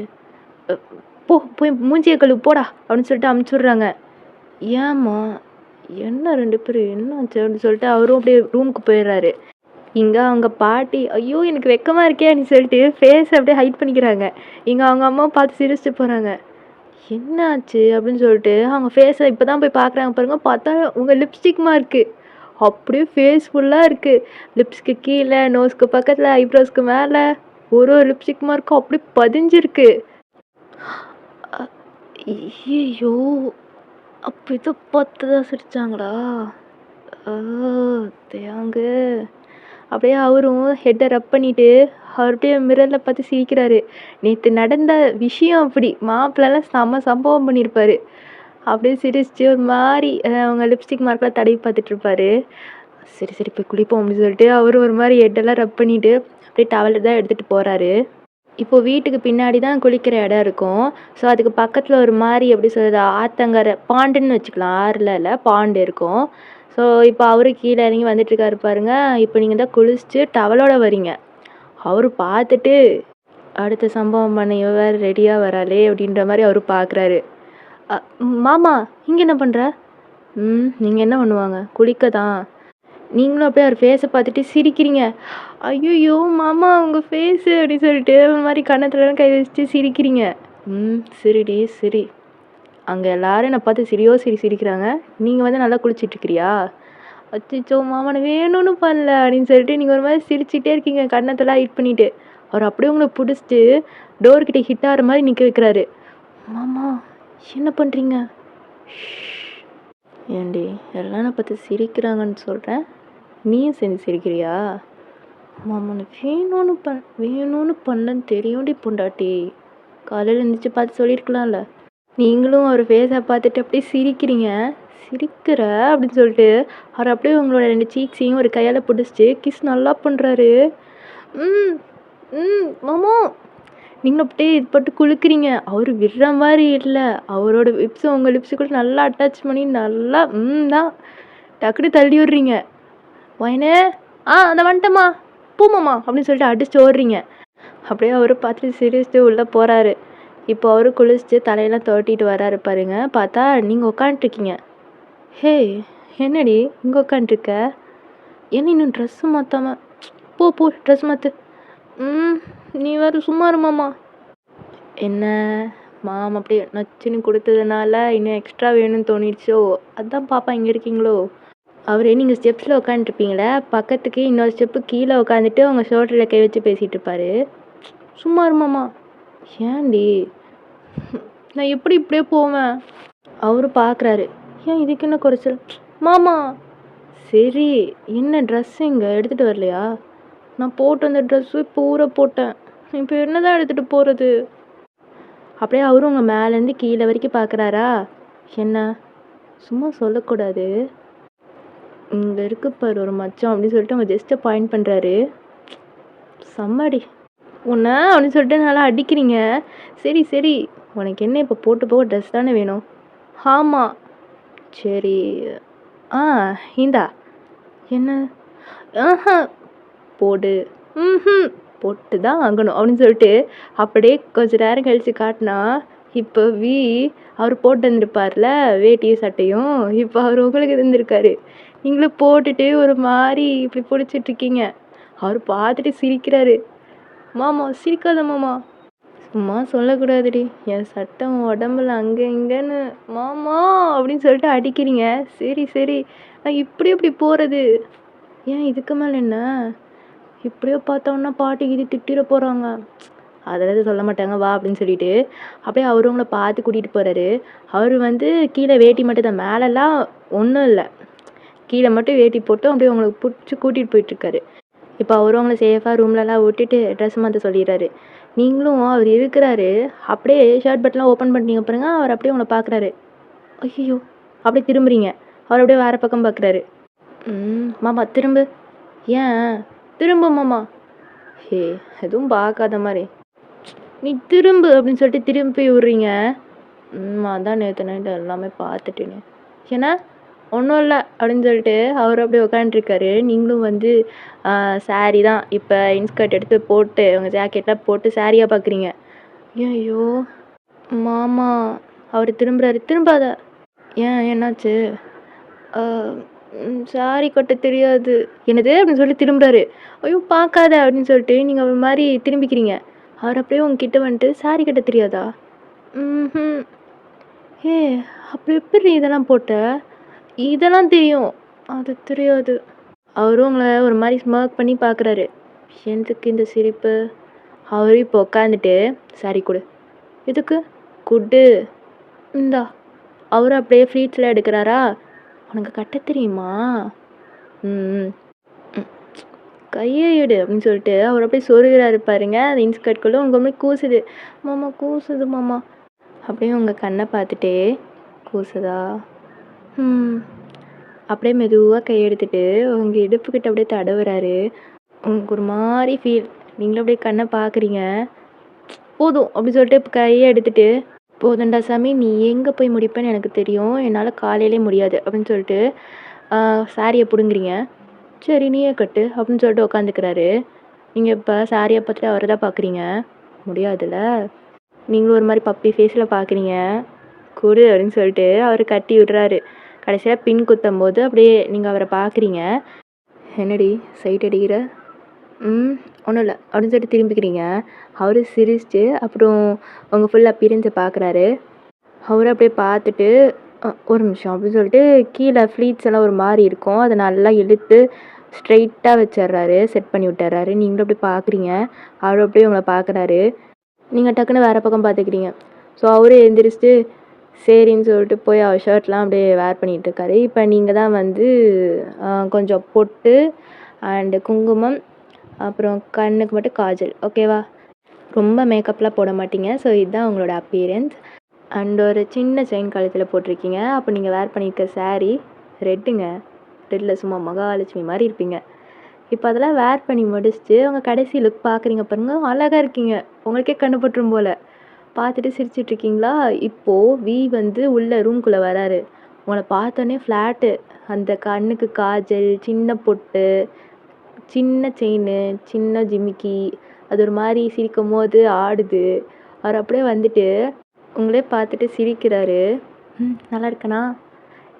போய் மூஞ்சியை கழுவு போடா அப்படின்னு சொல்லிட்டு அமுச்சுடுறாங்க. ஏம்மா என்ன 2 பேரும் என்னாச்சு அப்படின்னு சொல்லிட்டு அவரும் அப்படியே ரூமுக்கு போயிடுறாரு. இங்கே அவங்க பாட்டி ஐயோ எனக்கு வெக்கமாக இருக்கே அப்படின்னு சொல்லிட்டு ஃபேஸ் அப்படியே ஹைட் பண்ணிக்கிறாங்க. இங்கே அவங்க அம்மாவை பார்த்து சிரிச்சுட்டு போகிறாங்க. என்னாச்சு அப்படின்னு சொல்லிட்டு அவங்க ஃபேஸை இப்போ தான் போய் பார்க்குறாங்க பாருங்க. பார்த்தா உங்கள் லிப்ஸ்டிக் மார்க்கு அப்படியே ஃபேஸ் ஃபுல்லாக இருக்குது. லிப்ஸ்க்கு கீழே, நோஸ்க்கு பக்கத்தில், ஐப்ரோஸ்க்கு மேலே ஒரு லிப்ஸ்டிக் மார்க்கும் அப்படியே பதிஞ்சிருக்கு. ஐயோ அப்போ இதை பார்த்து தான் சிரிச்சாங்களா? தேங்க அப்படியே அவரும் ஹெட்டை ரப் பண்ணிட்டு அவர் அப்படியே மிரரில் பார்த்து சிரிக்கிறாரு. நேற்று நடந்த விஷயம் அப்படி மாப்பிள்ளலாம் செம்ம சம்பவம் பண்ணியிருப்பாரு. அப்படியே சிரிச்சு ஒரு மாதிரி அவங்க லிப்ஸ்டிக் மார்க்கெலாம் தடவி பார்த்துட்டு இருப்பாரு. சரி சரி போய் குளிப்போம் அப்படின்னு சொல்லிட்டு அவர் ஒரு மாதிரி ஹெட்டெல்லாம் ரப் பண்ணிட்டு அப்படியே டவலை தான் எடுத்துகிட்டு போகிறாரு. இப்போது வீட்டுக்கு பின்னாடி தான் குளிக்கிற இடம் இருக்கும். ஸோ அதுக்கு பக்கத்தில் ஒரு மாதிரி எப்படி சொல்கிறது ஆத்தங்கரை பாண்டுன்னு வச்சுக்கலாம். ஆறில் இல்லை பாண்டு இருக்கும். ஸோ இப்போ அவரு கீழே இறங்கி வந்துட்டுருக்காரு பாருங்க. இப்போ நீங்கள் தான் குளிச்சுட்டு டவலோட வரீங்க. அவர் பார்த்துட்டு அடுத்த சம்பவம் பண்ண இவ வேறு ரெடியாக வராளே அப்படின்ற மாதிரி அவர் பார்க்குறாரு. மாமா இங்கே என்ன பண்ணுற? நீங்கள் என்ன பண்ணுவாங்க? குளிக்க தான். நீங்களும் அப்படியே அவர் ஃபேஸை பார்த்துட்டு சிரிக்கிறீங்க. ஐயோ மாமா உங்கள் ஃபேஸு அப்படின்னு சொல்லிட்டு ஒரு மாதிரி கன்னத்துலலாம் கை வச்சுட்டு சிரிக்கிறீங்க. சரிடி சரி. அங்கே எல்லாரும் என்னை பார்த்து சிரிக்கிறாங்க. நீங்கள் வந்து நல்லா குளிச்சிட்ருக்கிறியா? அச்சோ மாமா நான் வேணும்னு பண்ணல அப்படின்னு சொல்லிட்டு நீங்கள் ஒரு மாதிரி சிரிச்சிட்டே இருக்கீங்க கன்னத்தெல்லாம் ஹைட் பண்ணிவிட்டு. அவர் அப்படியே உங்களை பிடிச்சிட்டு டோர்கிட்ட ஹிட் ஆகிற மாதிரி நிற்க வைக்கிறாரு. மாமா என்ன பண்ணுறீங்க? ஏண்டி எல்லாம் நான் பார்த்து சிரிக்கிறாங்கன்னு சொல்கிறேன், நீயும் சேர்ந்து சிரிக்கிறியா? மாமா நான் வேணும்னு பண்ணன்னு தெரியும்டி பொண்டாட்டி. காலையில் எழுந்திரிச்சு பார்த்து சொல்லியிருக்கலாம்ல. நீங்களும் அவர் ஃபேஸை பார்த்துட்டு அப்படியே சிரிக்கிற அப்படின்னு சொல்லிட்டு அவர் அப்படியே உங்களோட 2 சீக்ஸையும் ஒரு கையால் பிடிச்சிட்டு கிஸ் நல்லா பண்ணுறாரு. மாமா நீங்களும் அப்படியே இது பட்டு குலுக்குறீங்க. அவர் விடுற மாதிரி இல்லை. அவரோட லிப்ஸும் உங்கள் லிப்ஸு கூட நல்லா அட்டாச் பண்ணி நல்லா தான் டக்குனு தள்ளி விடுறீங்க. வயனே அந்த வந்துட்டம்மா பூமாம்மா அப்படின்னு சொல்லிட்டு அடிச்சு ஓடுறீங்க. அப்படியே அவரை பார்த்துட்டு சிரிச்சுட்டு உள்ளே போகிறாரு. இப்போ அவரு குளிச்சுட்டு தலையெல்லாம் தொட்டிட்டு வராரு பாருங்க. பார்த்தா நீங்கள் உட்காந்துட்ருக்கீங்க. ஹே என்னடி இங்கே உட்காந்துருக்க? என்ன இன்னும் ட்ரெஸ்ஸு மாற்றாம போ ட்ரெஸ் மாற்று. நீ வேறு சும்மா இருமாம்மா. என்ன மாமா அப்படியே நச்சுன்னு கொடுத்ததுனால இன்னும் எக்ஸ்ட்ரா வேணும்னு தோணிடுச்சோ? அதான் பாப்பா இங்கே இருக்கீங்களோ? அவரே நீங்கள் ஸ்டெப்ஸில் உட்காந்துருப்பீங்களே, பக்கத்துக்கு இன்னொரு ஸ்டெப்பு கீழே உட்காந்துட்டு அவங்க ஷோல்டரில் கை வச்சு பேசிகிட்டு இருப்பாரு. சும்மா இருமாம்மா. ஏன்டி நான் எப்படி இப்படியே போவேன்? அவரு பார்க்குறாரு. ஏன் இதுக்கு என்ன குறைச்சல்? மாமா சரி என்ன ட்ரெஸ் இங்கே எடுத்துகிட்டு வரலையா? நான் போட்டு வந்த ட்ரெஸ்ஸு இப்போ ஊற போட்டேன். இப்போ என்ன தான் எடுத்துகிட்டு போகிறது? அப்படியே அவரும் உங்கள் மேலேருந்து கீழே வரைக்கும் பார்க்குறாரா? என்ன சும்மா சொல்லக்கூடாது. இங்கே இருக்கு பாரு ஒரு மச்சம் அப்படின்னு சொல்லிட்டு அவங்க ஜஸ்ட்டை பாயிண்ட் பண்ணுறாரு. செம்மடி உன்னை அப்படின்னு சொல்லிட்டு நல்லா அடிக்கிறீங்க. சரி உனக்கு என்ன இப்போ போட்டு போக ட்ரெஸ் தானே வேணும்? ஆமாம் சரி இந்தா. என்ன? போடு. போட்டு தான் வாங்கணும் அப்படின்னு சொல்லிட்டு அப்படியே கொஞ்சம் நேரம் கழித்து காட்டினா இப்போ அவர் போட்டு வந்திருப்பார்ல வேட்டியும் சட்டையும், இப்போ அவர் உங்களுக்கு இருந்திருக்காரு. நீங்களும் போட்டுட்டு ஒரு மாதிரி இப்படி பிடிச்சிட்ருக்கீங்க. அவர் பார்த்துட்டு சிரிக்கிறாரு. மாமா சிரிக்காத மாமா. சும்மா சொல்லக்கூடாதுடி, என் சட்டம் உடம்புல அங்கே இங்கேன்னு மாமா அப்படின்னு சொல்லிட்டு அடிக்கிறீங்க. சரி நான் இப்படி போகிறது. ஏன் இதுக்கு மேலே என்ன? இப்படியோ பார்த்தோன்னா பாட்டிக்கு இது திட்டிட போகிறாங்க. அதெல்லாம் சொல்ல மாட்டாங்க வா அப்படின்னு சொல்லிட்டு அப்படியே அவரு உங்களை பார்த்து கூட்டிகிட்டு போகிறாரு. அவர் வந்து கீழே வேட்டி மட்டும் தான், மேலெல்லாம் ஒன்றும் இல்லை, கீழே மட்டும் வேட்டி போட்டு அப்படியே உங்களுக்கு பிடிச்சி கூட்டிகிட்டு போயிட்டுருக்காரு. இப்போ அவரும் உங்களை சேஃபாக ரூம்லலாம் விட்டுட்டு ட்ரெஸ் மாற்ற சொல்லிடுறாரு. நீங்களும் அவர் இருக்கிறாரு அப்படியே ஷர்ட் பட்டெலாம் ஓப்பன் பண்ணிட்டீங்க பாருங்க. அவர் அப்படியே உங்களை பார்க்குறாரு. ஐயோ அப்படியே திரும்புறீங்க. அவர் அப்படியே வேறு பக்கம் பார்க்குறாரு. மாமா திரும்ப. ஏன் திரும்ப மாமா. ஹே எதுவும் பார்க்காத மாதிரி. நீ திரும்பு அப்படின்னு சொல்லிட்டு திரும்பி விட்றீங்க. அதான் நேற்று நைட்டு எல்லாமே பார்த்துட்டேனே. ஏன்னா ஒன்றும் இல்லை அப்படின்னு சொல்லிட்டு அவர் அப்படியே உட்காந்துருக்காரு. நீங்களும் வந்து சாரீ தான் இப்போ இன்ஸ்கர்ட் எடுத்து போட்டு உங்கள் ஜாக்கெட்லாம் போட்டு சாரியாக பார்க்குறீங்க. ஐயோ மாமா அவர் திரும்புறாரு. திரும்பாத. ஏன் என்னாச்சு? சாரி கட்ட தெரியாது. என்னது அப்படின்னு சொல்லி திரும்புறாரு. ஐயோ பார்க்காத அப்படின்னு சொல்லிட்டு நீங்கள் ஒரு மாதிரி திரும்பிக்கிறீங்க. அவர் அப்படியே உங்ககிட்ட வந்துட்டு சாரி கட்ட தெரியாதா? ம். ஏ அப்படி எப்படி இதெல்லாம் போட்ட? இதெல்லாம் தெரியும். அது தெரியாது. அவரும் உங்களை ஒரு மாதிரி ஸ்மர்க் பண்ணி பார்க்குறாரு. எதுக்கு இந்த சிரிப்பு? அவரும் இப்போ உட்காந்துட்டு சாரி கொடு. எதுக்கு? குட்டு. இந்தா. அவரும் அப்படியே ஃப்ளீட்ஸில் எடுக்கிறாரா? உனக்கு கட்ட தெரியுமா? ம் கையை எடு அப்படின்னு சொல்லிட்டு அவர் அப்படியே சொருகிறாரு பாருங்க. அந்த இன்ஸ்கர்ட்குள்ளே உங்கள் அப்படியே கூசுது. மாமா கூசுது மாமா. அப்படியே உங்கள் கண்ணை பார்த்துட்டே கூசுதா? அப்படியே மெதுவாக கையெடுத்துட்டு உங்கள் இடுப்புக்கிட்ட அப்படியே தடவுறாரு. உங்களுக்கு ஒரு மாதிரி ஃபீல். நீங்களும் அப்படியே கண்ணை பார்க்குறீங்க. போதும் அப்படின்னு சொல்லிட்டு இப்போ கையை எடுத்துட்டு போதுண்டா சாமி நீ எங்கே போய் முடிப்பேன்னு எனக்கு தெரியும். என்னால் காலையிலே முடியாது அப்படின்னு சொல்லிட்டு சாரியை பிடுங்குறீங்க. சரி நீயே கட்டு அப்படின்னு சொல்லிட்டு உட்காந்துக்கிறாரு. நீங்கள் இப்போ சாரியை பார்த்துட்டு அவரை தான் பார்க்குறீங்க. முடியாதுல்ல. நீங்களும் ஒரு மாதிரி பப்பி ஃபேஸில் பார்க்குறீங்க. கொடு அப்படின்னு சொல்லிட்டு அவர் கட்டி விடுறாரு. கடைசியாக பின் குத்தும் போது அப்படியே நீங்கள் அவரை பார்க்குறீங்க. என்னடி சைட் அடிக்கிற? ஒன்றும் இல்லை அப்படின்னு சொல்லிட்டு திரும்பிக்கிறீங்க. அவரு சிரிச்சுட்டு அப்புறம் உங்கள் ஃபுல் அப்பீரன்ஸை பார்க்குறாரு. அவரை அப்படியே பார்த்துட்டு ஒரு நிமிஷம் அப்படின்னு சொல்லிட்டு கீழே ஃப்ளீட்ஸ் எல்லாம் ஒரு மாதிரி இருக்கும். அதை நல்லா இழுத்து ஸ்ட்ரைட்டாக வச்சிட்றாரு. செட் பண்ணி விட்டுறாரு. நீங்களும் அப்படியே பார்க்குறீங்க. அவர் அப்படியே உங்களை பார்க்குறாரு. நீங்கள் டக்குன்னு வேறு பக்கம் பார்த்துக்கிறீங்க. ஸோ அவரு எழுந்திரிச்சிட்டு சரின்னு சொல்லிட்டு போய் அவர் ஷர்ட்லாம் அப்படியே வேர் பண்ணிகிட்டு இருக்காரு. இப்போ நீங்கள் தான் வந்து கொஞ்சம் பொட்டு அண்டு குங்குமம் அப்புறம் கண்ணுக்கு மட்டும் காஜல். ஓகேவா? ரொம்ப மேக்கப்லாம் போட மாட்டீங்க. ஸோ இதுதான் உங்களோட அப்பீரன்ஸ். அண்ட் ஒரு சின்ன செயின் கழுத்தில் போட்டிருக்கீங்க. அப்போ நீங்கள் வேர் பண்ணியிருக்க சாரீ ரெட்டுங்க. ரெட்டில் சும்மா மகாலட்சுமி மாதிரி இருப்பீங்க. இப்போ அதெல்லாம் வேர் பண்ணி முடிச்சுட்டு உங்கள் கடைசி லுக் பார்க்குறீங்க பாருங்க. அழகாக இருக்கீங்க. உங்களுக்கே கண்ணு பட்டுரும் போல். பார்த்துட்டு சிரிச்சிட்ருக்கீங்களா? இப்போது வந்து உள்ள ரூம்குள்ளே வராரு. உங்களை பார்த்தோன்னே ஃப்ளாட்டு. அந்த கண்ணுக்கு காஜல், சின்ன பொட்டு, சின்ன செயின், சின்ன ஜிமிக்கி, அது ஒரு மாதிரி சிரிக்கும் போது ஆடுது. அவர் அப்படியே வந்துட்டு உங்களே பார்த்துட்டு சிரிக்கிறாரு. நல்லா இருக்கண்ணா?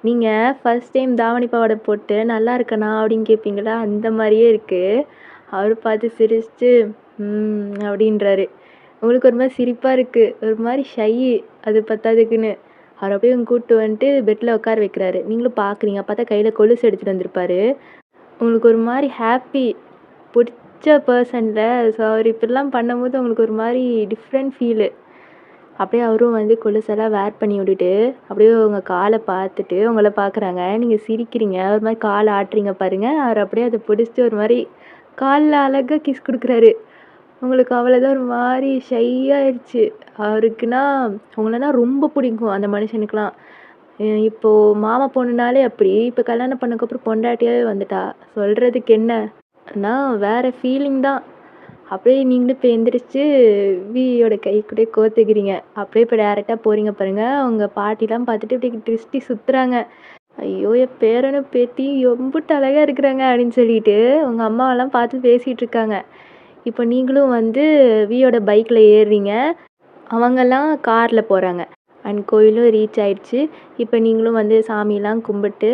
நீங்கள் ஃபர்ஸ்ட் டைம் தாவணி பாவாடை போட்டு நல்லா இருக்கண்ணா அப்படின்னு கேட்பீங்களா? அந்த மாதிரியே இருக்குது. அவர் பார்த்து சிரிச்சுட்டு அப்படின்றாரு. உங்களுக்கு ஒரு மாதிரி சிரிப்பாக இருக்குது. ஒரு மாதிரி ஷை. அது பத்தாதுக்குன்னு அவர் அப்படியே கூப்பிட்டு வந்துட்டு பெட்டில் உட்கார வைக்கிறாரு. நீங்களும் பார்க்குறீங்க. பார்த்தா கையில் கொலுசு எடுத்துகிட்டு வந்திருப்பாரு. உங்களுக்கு ஒரு மாதிரி ஹாப்பி. பிடிச்ச பர்சனில். ஸோ அவர் இப்படிலாம் பண்ணும்போது உங்களுக்கு ஒரு மாதிரி டிஃப்ரெண்ட் ஃபீலு. அப்படியே அவரும் வந்து கொலுசெல்லாம் வேர் பண்ணி விட்டுட்டு அப்படியே உங்கள் காலை பார்த்துட்டு உங்களை பார்க்குறாங்க. நீங்கள் சிரிக்கிறீங்க. ஒரு மாதிரி காலை ஆட்டுறீங்க பாருங்கள். அவர் அப்படியே அதை பிடிச்சிட்டு ஒரு மாதிரி காலில் அழகாக கிஸ் கொடுக்குறாரு. உங்களுக்கு அவ்வளோதான் ஒரு மாதிரி ஷையாகிடுச்சு. அவருக்குன்னா உங்களனா ரொம்ப பிடிக்கும் அந்த மனுஷனுக்கெலாம். இப்போது மாமா பொண்ணுனாலே அப்படி. இப்போ கல்யாணம் பண்ணக்கப்புறம் பொண்டாட்டியாகவே வந்துட்டா. சொல்கிறதுக்கு என்ன? ஆனால் வேறு ஃபீலிங் தான். அப்படியே நீங்களும் இப்போ எந்திரிச்சு வியோட கை கூட கோத்துக்கிறீங்க. அப்படியே இப்போ டேரெக்டாக போகிறீங்க பாருங்கள். உங்கள் பாட்டிலாம் பார்த்துட்டு இப்படி திருஷ்டி சுற்றுறாங்க. ஐயோ என் பேரனும் பேத்தி எம்பிட்டு அழகாக இருக்கிறாங்க அப்படின்னு சொல்லிட்டு உங்கள் அம்மாவெல்லாம் பார்த்து பேசிகிட்டு இருக்காங்க. இப்போ நீங்களும் வந்து வியோட பைக்கில் ஏறுறீங்க. அவங்கெல்லாம் காரில் போகிறாங்க. அண்ட் கோயிலும் ரீச் ஆயிடுச்சு. இப்போ நீங்களும் வந்து சாமியெல்லாம் கும்பிட்டு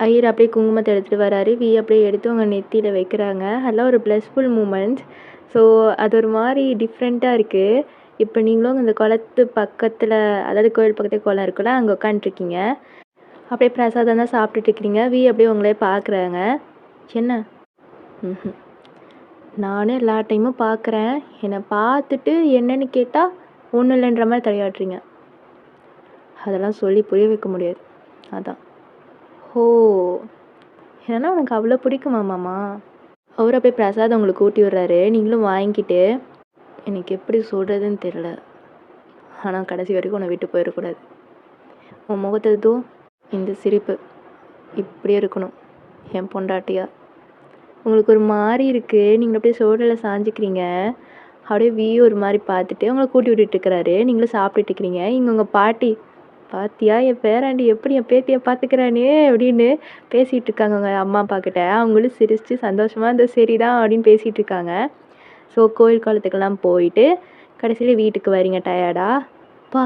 ஐயர் அப்படியே குங்குமத்தை எடுத்துகிட்டு வராரு. அப்படியே எடுத்து உங்கள் நெத்தியில் வைக்கிறாங்க. அதெல்லாம் ஒரு ப்ளஸ்ஃபுல் மூமெண்ட்ஸ். ஸோ அது ஒரு மாதிரி டிஃப்ரெண்ட்டாக இருக்குது. இப்போ நீங்களும் இந்த குளத்து பக்கத்தில், அதாவது கோயில் பக்கத்தில் குளம் இருக்குல்ல, அங்கே உட்காந்துட்ருக்கீங்க. அப்படியே பிரசாதம் தான் சாப்பிட்டுட்டு இருக்கிறீங்க. அப்படியே உங்களே பார்க்குறாங்க. என்ன? நானும் எல்லா டைமும் பார்க்குறேன். என்னை பார்த்துட்டு என்னன்னு கேட்டால் ஒன்றும் இல்லைன்ற மாதிரி தலையாட்டுறீங்க. அதெல்லாம் சொல்லி புரிய வைக்க முடியாது. அதான். ஓ! ஏன்னா உனக்கு அவ்வளோ பிடிக்குமா மாமா? அவர் அப்படியே பிரசாதம் உங்களுக்கு ஊட்டி விடுறாரு. நீங்களும் வாங்கிக்கிட்டு எனக்கு எப்படி சொல்கிறதுன்னு தெரில. ஆனால் கடைசி வரைக்கும் உன்னை விட்டு போயிடக்கூடாது. உன் முகத்ததும் இந்த சிரிப்பு இப்படியே இருக்கணும் என் பொண்டாட்டியா. உங்களுக்கு ஒரு மாரி இருக்கு. நீங்க அப்படியே ஷோல்டர்ல சாஞ்சுக்கிறீங்க. அப்படியே ஒரு மாரி பார்த்துட்டு உங்கள கூட்டி விட்டுட்டு இருக்கிறாரு. நீங்களும் சாப்பிட்டுட்டு இருக்கிறீங்க. இங்க உங்க பாட்டி, "பாத்தியா என் பேராண்டி எப்படி என் பேத்திய பார்த்துக்கிறான்னு" அப்படின்னு பேசிட்டு இருக்காங்க உங்க அம்மா அப்பா கிட்ட. அவங்களும் சிரிச்சு சந்தோஷமா இந்த சரிதான் அப்படின்னு பேசிட்டு இருக்காங்க. ஸோ கோயில் குளத்துக்கெல்லாம் போயிட்டு கடைசியில வீட்டுக்கு வரீங்க டயர்டா. "அப்பா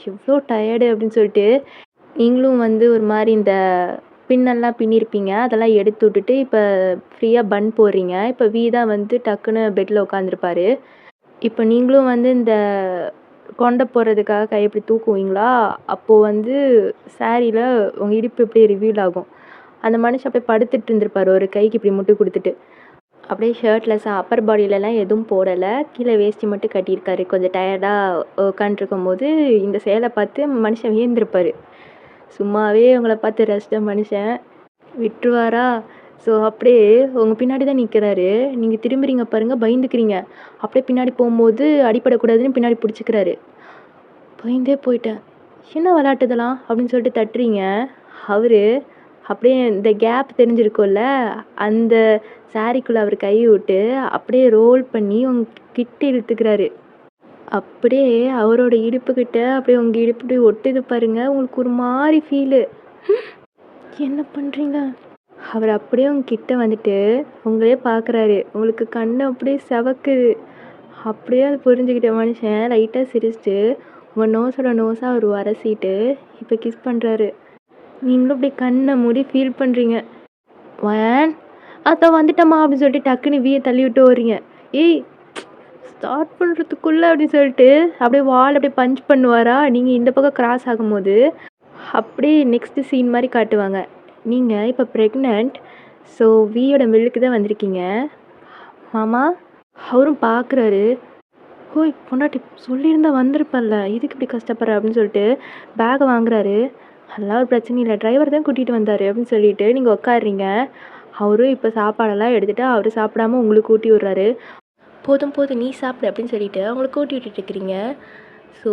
எவ்வளோ டயர்டு" அப்படின்னு சொல்லிட்டு நீங்களும் வந்து ஒரு மாரி இந்த பின்னெல்லாம் பின்னியிருப்பீங்க. அதெல்லாம் எடுத்து விட்டுட்டு இப்போ ஃப்ரீயா பன் போடுறீங்க. இப்போ தான் வந்து டக்குன்னு பெட்ல உட்காந்துருப்பாரு. இப்போ நீங்களும் வந்து இந்த கொண்ட போடுறதுக்காக கை இப்படி தூக்குவீங்களா? அப்போ வந்து சாரீல உங்க இடுப்பு இப்படியே ரிவீல் ஆகும். அந்த மனுஷன் அப்படியே படுத்துட்டு இருந்திருப்பாரு. ஒரு கைக்கு இப்படி முட்டு குடுத்துட்டு. அப்படியே ஷர்ட்லெஸ்ஸா அப்பர் பாடியிலலாம் எதுவும் போடல. கீழ வேஷ்டி மட்டும் கட்டியிருக்காரு. கொஞ்சம் டயர்டா உட்காண்ட்ருக்கும்போது இந்த செயல பார்த்து மனுஷன் வியந்திருப்பாரு. சும்மாவே உங்கள பார்த்து ரசிச்ச மனுஷன் விட்டுருவாரா? ஸோ அப்படியே உங்க பின்னாடி தான் நிற்கிறாரு. நீங்க திரும்புறீங்க பாருங்க, பயந்துக்கிறீங்க. அப்படியே பின்னாடி போம்போது அடிபடக்கூடாதுன்னு பின்னாடி பிடிச்சிக்கிறாரு. பயந்தே போயிட்டேன். "என்ன விளையாட்டு இதெல்லாம்?" அப்படின்னு சொல்லிட்டு தட்டுறீங்க. அவரு அப்படியே இந்த கேப் தெரிஞ்சிருக்கும்ல, அந்த சாரிக்குள்ள அவரு கைய விட்டு அப்படியே ரோல் பண்ணி கிட்ட இழுத்துக்கிறாரு. அப்படியே அவரோட இடுப்புக்கிட்ட அப்படியே உங்க இடுப்பு அப்படியே ஒட்டுது பாருங்க. உங்களுக்கு ஒரு மாரி ஃபீலு. என்ன பண்றீங்க? அவர் அப்படியே உங்ககிட்ட வந்துட்டு உங்களே பார்க்குறாரு. உங்களுக்கு கண்ணு அப்படியே செவக்குது. அப்படியே அது புரிஞ்சுக்கிட்ட மனுஷன் லைட்டா சிரிச்சுட்டு உங்க நோஸோட நோஸா அவர் உரசிட்டு இப்போ கிஸ் பண்றாரு. நீங்களும் அப்படியே கண்ணை மூடி ஃபீல் பண்றீங்க. "வேன் அதான் வந்துட்டம்மா" அப்படின்னு சொல்லிட்டு டக்குன்னு தள்ளி விட்டு ஓடுறீங்க. "ஏய் ஸ்டார்ட் பண்ணுறதுக்குள்ள" அப்படின்னு சொல்லிட்டு அப்படியே வால் அப்படியே பஞ்ச் பண்ணுவாரா? நீங்கள் இந்த பக்கம் கிராஸ் ஆகும்போது அப்படியே நெக்ஸ்ட் சீன் மாதிரி காட்டுவாங்க. நீங்கள் இப்போ ப்ரெக்னென்ட். ஸோ வியோட மில்லுக்கு தான் வந்திருக்கீங்க. மாமா அவரும் பார்க்குறாரு. "ஓய் பொண்டாட்டி சொல்லியிருந்தா வந்திருப்பல்ல, இதுக்கு இப்படி கஷ்டப்படுற" அப்படின்னு சொல்லிட்டு பேக்கை வாங்குறாரு. அதெல்லாம் ஒரு பிரச்சனை இல்லை, டிரைவர் தான் கூட்டிகிட்டு வந்தார் அப்படின்னு சொல்லிட்டு நீங்கள் உட்காடுறீங்க. அவரும் இப்போ சாப்பாடெல்லாம் எடுத்துகிட்டு அவர் சாப்பிடாம உங்களுக்கு ஊட்டி விட்றாரு. "போதும் போதும் நீ சாப்பிடு" அப்படின்னு சொல்லிட்டு அவங்களுக்கு ஊட்டி விட்டுட்டு இருக்கிறீங்க. ஸோ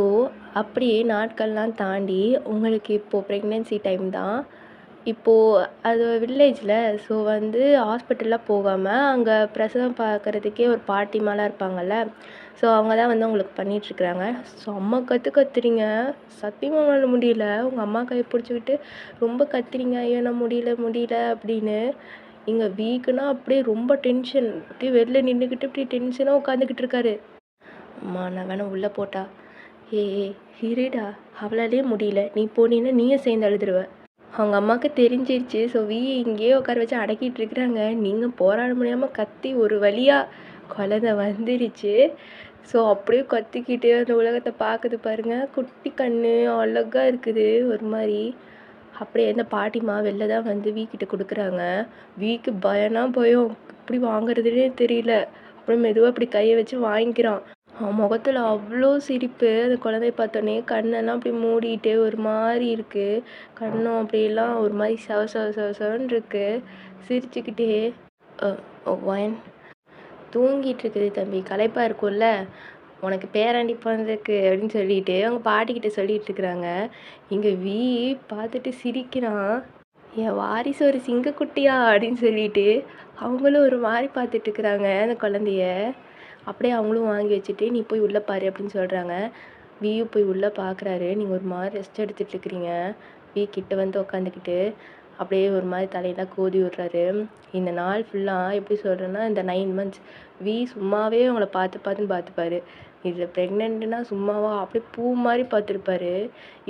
அப்படியே நாட்கள்லாம் தாண்டி உங்களுக்கு இப்போது ப்ரெக்னென்சி டைம் தான். இப்போது அது வில்லேஜில். ஸோ வந்து ஹாஸ்பிட்டல்லாம் போகாமல் அங்கே பிரசவம் பார்க்குறதுக்கே ஒரு பாட்டிமாலாம் இருப்பாங்கள்ல. ஸோ அவங்க தான் வந்து உங்களுக்கு பண்ணிகிட்ருக்குறாங்க. செம்ம கத்துறீங்க. சத்தியமா உங்களால முடியல. உங்கள் அம்மா கையை பிடிச்சிக்கிட்டு ரொம்ப கத்துறீங்க. "ஐயோ நான் முடியல முடியல" அப்படின்னு. இங்கே வீக்குனா அப்படியே ரொம்ப டென்ஷன். அப்படியே வெளில நின்றுக்கிட்டு இப்படி டென்ஷனாக உட்காந்துக்கிட்டு இருக்காரு. "அம்மா நான் வேணா உள்ளே போட்டா?" "ஏய் இருடா, அவளாலே முடியல, நீ போனீன்னா நீயும் சேர்ந்து அழுதுருவ." அவங்க அம்மாவுக்கு தெரிஞ்சிருச்சு. ஸோ இங்கேயே உட்கார வச்சு அடக்கிட்டு இருக்கிறாங்க. நீங்கள் போராட முடியாமல் கத்தி ஒரு வழியாக குழந்த வந்துருச்சு. ஸோ அப்படியே கத்திக்கிட்டு அந்த உலகத்தை பார்க்குது பாருங்க. குட்டி கண்ணு அழகா இருக்குது ஒரு மாதிரி. அப்படியே அந்த பாட்டிமா வெளில தான் வந்து வீக்கிட்ட கொடுக்குறாங்க. வீக்கு பயனா பயம். எப்படி வாங்குறதுனே தெரியல. அப்புறம் மெதுவாக இப்படி கையை வச்சு வாங்கிக்கிறான். அவன் முகத்துல அவ்வளோ சிரிப்பு. அந்த குழந்தைய பார்த்தோன்னே கண்ணெல்லாம் அப்படி மூடிட்டு ஒரு மாதிரி இருக்கு. கண்ணும் அப்படியெல்லாம் ஒரு மாதிரி செவன்னு இருக்கு. சிரிச்சுக்கிட்டே ஒயின் தூங்கிட்டு இருக்குது தம்பி, களைப்பா இருக்கும்ல, உனக்கு பேராண்டி பிறந்திருக்கு அப்படின்னு சொல்லிட்டு அவங்க பாட்டிக்கிட்ட சொல்லிட்டு இருக்கிறாங்க. இங்கே பார்த்துட்டு சிரிக்கிறான். "என் வாரிசு ஒரு சிங்கக்குட்டியா" அப்படின்னு சொல்லிட்டு அவங்களும் ஒரு மாதிரி பார்த்துட்டு இருக்கிறாங்க அந்த குழந்தைய. அப்படியே அவங்களும் வாங்கி வச்சுட்டு "நீ போய் உள்ளே பாரு" அப்படின்னு சொல்கிறாங்க. போய் உள்ளே பார்க்குறாரு. நீங்கள் ஒரு மாதிரி ரெஸ்ட் எடுத்துகிட்டு இருக்கிறீங்க. கிட்ட வந்து உட்காந்துக்கிட்டு அப்படியே ஒரு மாதிரி தலையெல்லாம் கோதி விட்றாரு. இந்த நாள் ஃபுல்லாக எப்படி சொல்கிறேன்னா, இந்த 9 மந்த்ஸ் சும்மாவே உங்களை பார்த்துப்பாரு. இதில் ப்ரெக்னென்ட்னா சும்மாவா அப்படியே பூ மாதிரி பார்த்துருப்பாரு.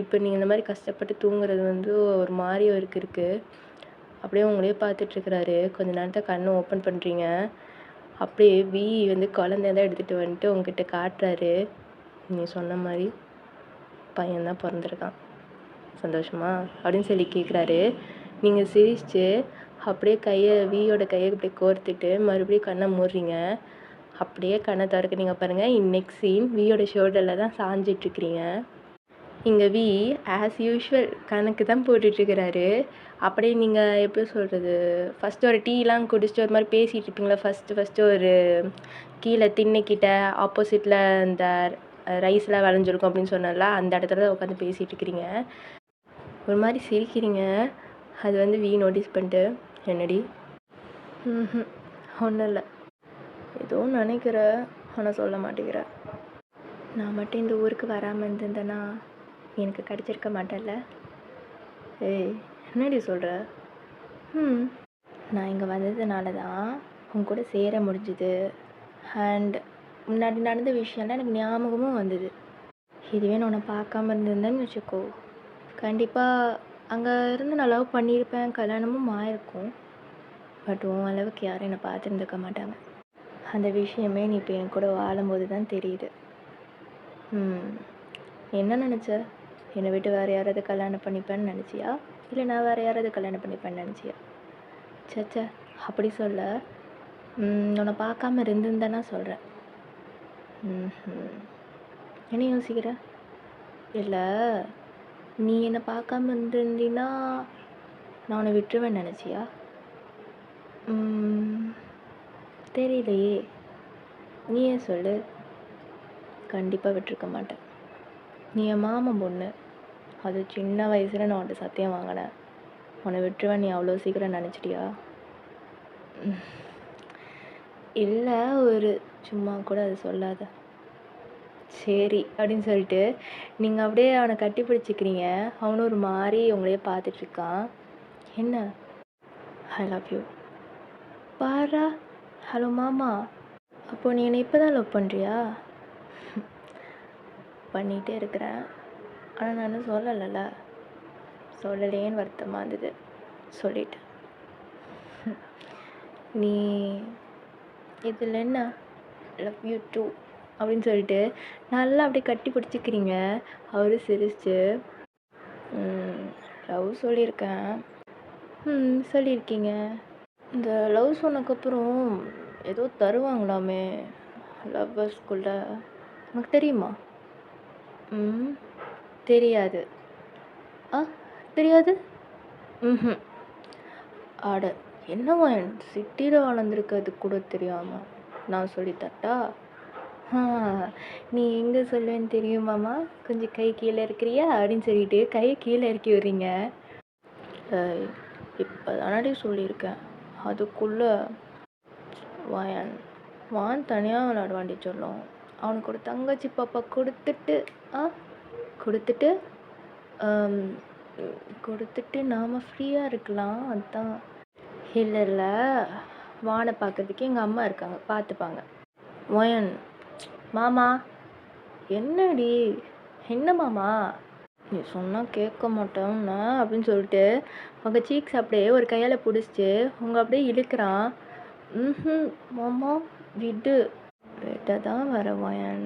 இப்போ நீங்கள் இந்த மாதிரி கஷ்டப்பட்டு தூங்குறது வந்து ஒரு மாதிரி அவருக்கு இருக்குது. அப்படியே உங்களே பார்த்துட்ருக்குறாரு. கொஞ்ச நேரத்தில் கண்ணை ஓப்பன் பண்ணுறீங்க. அப்படியே வந்து குழந்தைய தான் எடுத்துகிட்டு வந்துட்டு உங்ககிட்ட காட்டுறாரு. "நீ சொன்ன மாதிரி பையன்தான் பிறந்திருக்கான், சந்தோஷமா?" அப்படின்னு சொல்லி கேட்குறாரு. நீங்கள் சிரிச்சுட்டு அப்படியே வியோட கையை அப்படியே கோர்த்துட்டு மறுபடியும் கண்ணை மூடுறீங்க. அப்படியே கண்ணை திறக்கிறீங்க பாருங்கள். நெக்ஸ்ட் சீன் வியோட ஷோல்டரில் தான் சாஞ்சிட்ருக்கிறீங்க. இங்கே ஆஸ் யூஷுவல் கணக்கு தான் போட்டுட்ருக்கிறாரு. அப்படியே நீங்கள் எப்படி சொல்கிறது, ஃபஸ்ட்டு ஒரு டீலாம் குடிச்சிட்டு ஒரு மாதிரி பேசிகிட்டு இருப்பீங்களா, ஃபஸ்ட்டு ஒரு கீழே திண்ணைக்கிட்ட ஆப்போசிட்டில் இந்த ரைஸ்லாம் விளைஞ்சிருக்கும் அப்படின்னு சொன்னால அந்த இடத்துல தான் உட்காந்து பேசிகிட்டு இருக்கிறீங்க. ஒரு மாதிரி சிரிக்கிறீங்க. அது வந்து நோட்டீஸ் பண்ணிட்டு "என்னடி ஒன்றும் இல்லை. ஏதோ நினைக்கிற, ஆனால் சொல்ல மாட்டேங்கிற. நான் மட்டும் இந்த ஊருக்கு வராமல் இருந்திருந்தேன்னா எனக்கு கிடச்சிருக்க மாட்டேன்ல. ஏய், என்னடி சொல்கிற? நான் இங்கே வந்ததுனால தான் உன் கூட சேர முடிஞ்சுது. அண்ட் முன்னாடி நடந்த விஷயம்லாம் எனக்கு ஞாபகமும் வந்தது. இதுவே நான் உன்னை பார்க்காம இருந்திருந்தேன்னு வச்சுக்கோ, கண்டிப்பாக அங்கே இருந்து நான் லவ் பண்ணியிருப்பேன், கல்யாணமும் ஆயிருக்கும். பட் உன் அளவுக்கு யாரும் என்னை பார்த்துருந்துருக்க மாட்டாங்க. அந்த விஷயமே நீ இப்போ என் கூட வாழும்போது தான் தெரியுது. என்ன நினச்ச? என்னை விட்டு வேறு யாராவது கல்யாணம் பண்ணிப்பேன்னு நினச்சியா, இல்லை நான் வேறு யாராவது கல்யாணம் பண்ணிப்பேன்னு நினச்சியா? சச்சா, அப்படி சொல்ல. உன்னை பார்க்காம இருந்திருந்தேன்னா சொல்கிறேன். என்ன யோசிக்கிற? இல்லை, நீ என்னை பார்க்காம இருந்திருந்தீன்னா நான் உன்னை விட்டுருவேன்னு நினச்சியா? தெரியலையே, நீயே சொல்லு. கண்டிப்பாக விட்டுருக்க மாட்டேன். நீ என் மாமன் பொண்ணு. அது சின்ன வயசில் நான் உன்ட்ட சத்தியம் வாங்கினேன். உன்னை விட்டுருவேன் நீ அவ்வளோ சீக்கிரம் நினச்சிட்டியா? இல்லை, ஒரு சும்மா கூட அது சொல்லாத. சரி அப்படின்னு சொல்லிட்டு நீங்கள் அப்படியே அவனை கட்டி பிடிச்சிக்கிறீங்க. அவனும் ஒரு மாதிரி உங்களையே பார்த்துட்ருக்கான். என்ன? I love you. Para, hello மாமா. அப்போ நீ என்னை இப்போ தான் லவ் பண்ணுறியா? பண்ணிகிட்டே இருக்கிறேன், ஆனால் நான் சொல்லலைல்ல. சொல்லலேன்னு வருத்தமாக இருந்தது, சொல்லிட்டேன். நீ இதில் என்ன லவ் யூ டூ அப்படின்னு சொல்லிட்டு நல்லா அப்படியே கட்டி பிடிச்சிக்கிறீங்க. அவரு சிரிச்சு லவ் சொல்லியிருக்கேன். சொல்லியிருக்கீங்க. இந்த லவ் சொன்னதுக்கப்புறம் ஏதோ தருவாங்களாமே லவ்வர்ஸ்குள்ள, உனக்கு தெரியுமா? தெரியாது. தெரியாது? ஆட என்னவா சிட்டியில் வளர்ந்துருக்கிறது கூட தெரியாமல் நான் சொல்லித்தட்டா? நீ எங்கே சொல்லுவேன்னு தெரியுமாம்மா, கொஞ்சம் கை கீழே இருக்கிறியா அப்படின்னு சொல்லிட்டு கையை கீழே இறக்கி விடுறீங்க. இப்போ தானடி சொல்லியிருக்கேன், அதுக்குள்ளே வான் தனியாக விளையாடுவாண்டி சொல்லும். அவனுக்கு ஒரு தங்கச்சி பாப்பா கொடுத்துட்டு நாம் ஃப்ரீயாக இருக்கலாம். அதுதான். இல்லை, வானை பார்க்குறதுக்கு எங்கள் அம்மா இருக்காங்க, பார்த்துப்பாங்க. மாமா. என்னடி? என்ன மாமா? நீ சொன்னால் கேட்க மாட்டேன்னா அப்படின்னு சொல்லிட்டு உங்கள் சீக்ஸ் அப்படியே ஒரு கையால் பிடிச்சிட்டு உங்கள் அப்படியே இழுக்கிறான். மாமா விடு. விட்ட தான் வர வாயன்,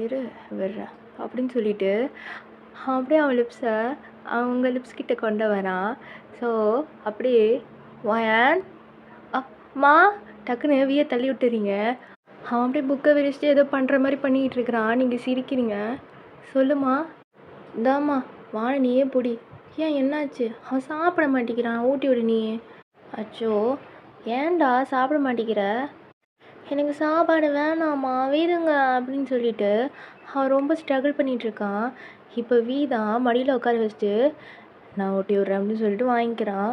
இரு விடுறேன் அப்படின்னு சொல்லிட்டு அப்படியே அவன் லிப்ஸை அவங்க லிப்ஸ் கிட்ட கொண்டு வரான். ஸோ அப்படியே வாயன் அம்மா டக்குன்னு வியை தள்ளி விட்டுறீங்க. அவன் அப்படியே புக்கை விரிச்சிட்டு ஏதோ பண்ணுற மாதிரி பண்ணிக்கிட்டு இருக்கிறான். நீங்கள் சிரிக்கிறீங்க. சொல்லுமா. இதாம்மா வாழை நீயே பிடி. ஏன் என்னாச்சு? அவன் சாப்பிட மாட்டேங்கிறான், ஊட்டி விடு நீ. அச்சோ, ஏன்டா சாப்பிட மாட்டேங்கிற? எனக்கு சாப்பாடு வேணாம்மா விடுங்க அப்படின்னு சொல்லிட்டு அவன் ரொம்ப ஸ்ட்ரகிள் பண்ணிகிட்ருக்கான். இப்போ வீதான் மடியில் உட்கார வச்சுட்டு நான் ஊட்டி விட்றேன் அப்படின்னு சொல்லிட்டு வாங்கிக்கிறான்.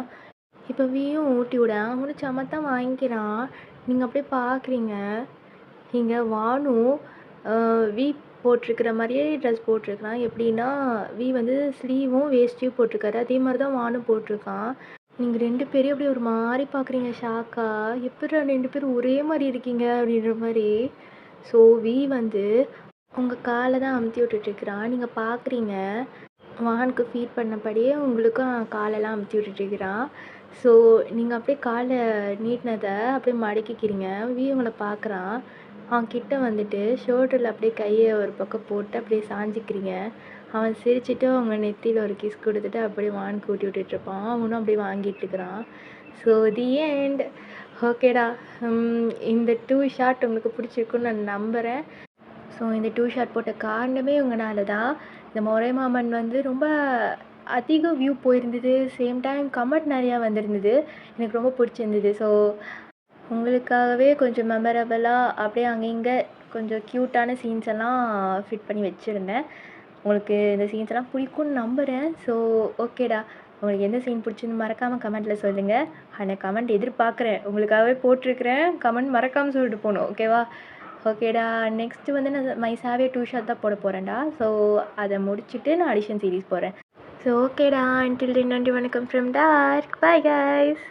இப்போ வீயும் ஊட்டி விட அவனு சமத்தான் வாங்கிக்கிறான். நீங்கள் அப்படியே பார்க்குறீங்க. இங்கே வானும் வி போட்டிருக்கிற மாதிரியே ட்ரெஸ் போட்டிருக்கிறான். எப்படின்னா வி வந்து ஸ்லீவும் வேஸ்ட்டையும் போட்டிருக்காரு, அதே மாதிரி தான் வானும் போட்டிருக்கான். நீங்கள் 2 பேரையும் அப்படி ஒரு மாதிரி பார்க்குறீங்க ஷாக்கா. எப்படி 2 பேரும் ஒரே மாதிரி இருக்கீங்க அப்படின்ற மாதிரி. ஸோ வி வந்து உங்கள் காலை தான் அமுத்தி விட்டுட்ருக்கிறான். நீங்கள் பார்க்குறீங்க. வானுக்கு ஃபீட் பண்ணபடியே உங்களுக்கும் காலெல்லாம் அமுத்தி விட்டுட்ருக்கிறான். ஸோ நீங்கள் அப்படியே காலை நீட்டினதை அப்படியே மடக்கிக்கிறீங்க. வி உங்களை பார்க்குறான். அவன் கிட்ட வந்துட்டு ஷோல்டரில் அப்படியே கையை ஒரு பக்கம் போட்டு அப்படியே சாஞ்சிக்கிறீங்க. அவன் சிரிச்சுட்டு அவங்க நெத்தியில் ஒரு கிஸ் கொடுத்துட்டு அப்படியே வானுக்கு ஊட்டி விட்டுட்ருப்பான். அவனும் அப்படியே வாங்கிட்டு இருக்கிறான். So the end. ஓகேடா, இந்த 2 ஷாட் உங்களுக்கு பிடிச்சிருக்குன்னு நான் நம்புகிறேன். ஸோ இந்த 2 ஷாட் போட்ட காரணமே உங்களால தான். இந்த மொறை மாமன் வந்து ரொம்ப அதிக வியூ போயிருந்தது. சேம் டைம் கமெண்ட் நிறையா வந்திருந்தது. எனக்கு ரொம்ப பிடிச்சிருந்தது. ஸோ உங்களுக்காகவே கொஞ்சம் மெமரபிளாக அப்படியே அங்கே கொஞ்சம் க்யூட்டான சீன்ஸ் எல்லாம் ஃபிட் பண்ணி வச்சுருந்தேன். உங்களுக்கு இந்த சீன்ஸ் எல்லாம் பிடிக்கும்னு நம்புகிறேன். ஸோ ஓகேடா, உங்களுக்கு எந்த சீன் பிடிச்சிருந்து மறக்காமல் கமெண்ட்டில் சொல்லுங்கள். அந்த கமெண்ட் எதிர்பார்க்குறேன். உங்களுக்காகவே போட்டிருக்கிறேன். கமெண்ட் மறக்காமல் சொல்லிட்டு போகணும். ஓகேவா? ஓகேடா. நெக்ஸ்ட்டு வந்து நான் மை சாவே டூ ஷாட் தான் போட போகிறேன்டா. ஸோ அதை முடிச்சுட்டு நான் அடிஷன் சீரிஸ் போகிறேன். ஸோ ஓகேடா. அன்டில் தென் நன்றி வணக்கம் ஃப்ரம் டார்க். Bye guys.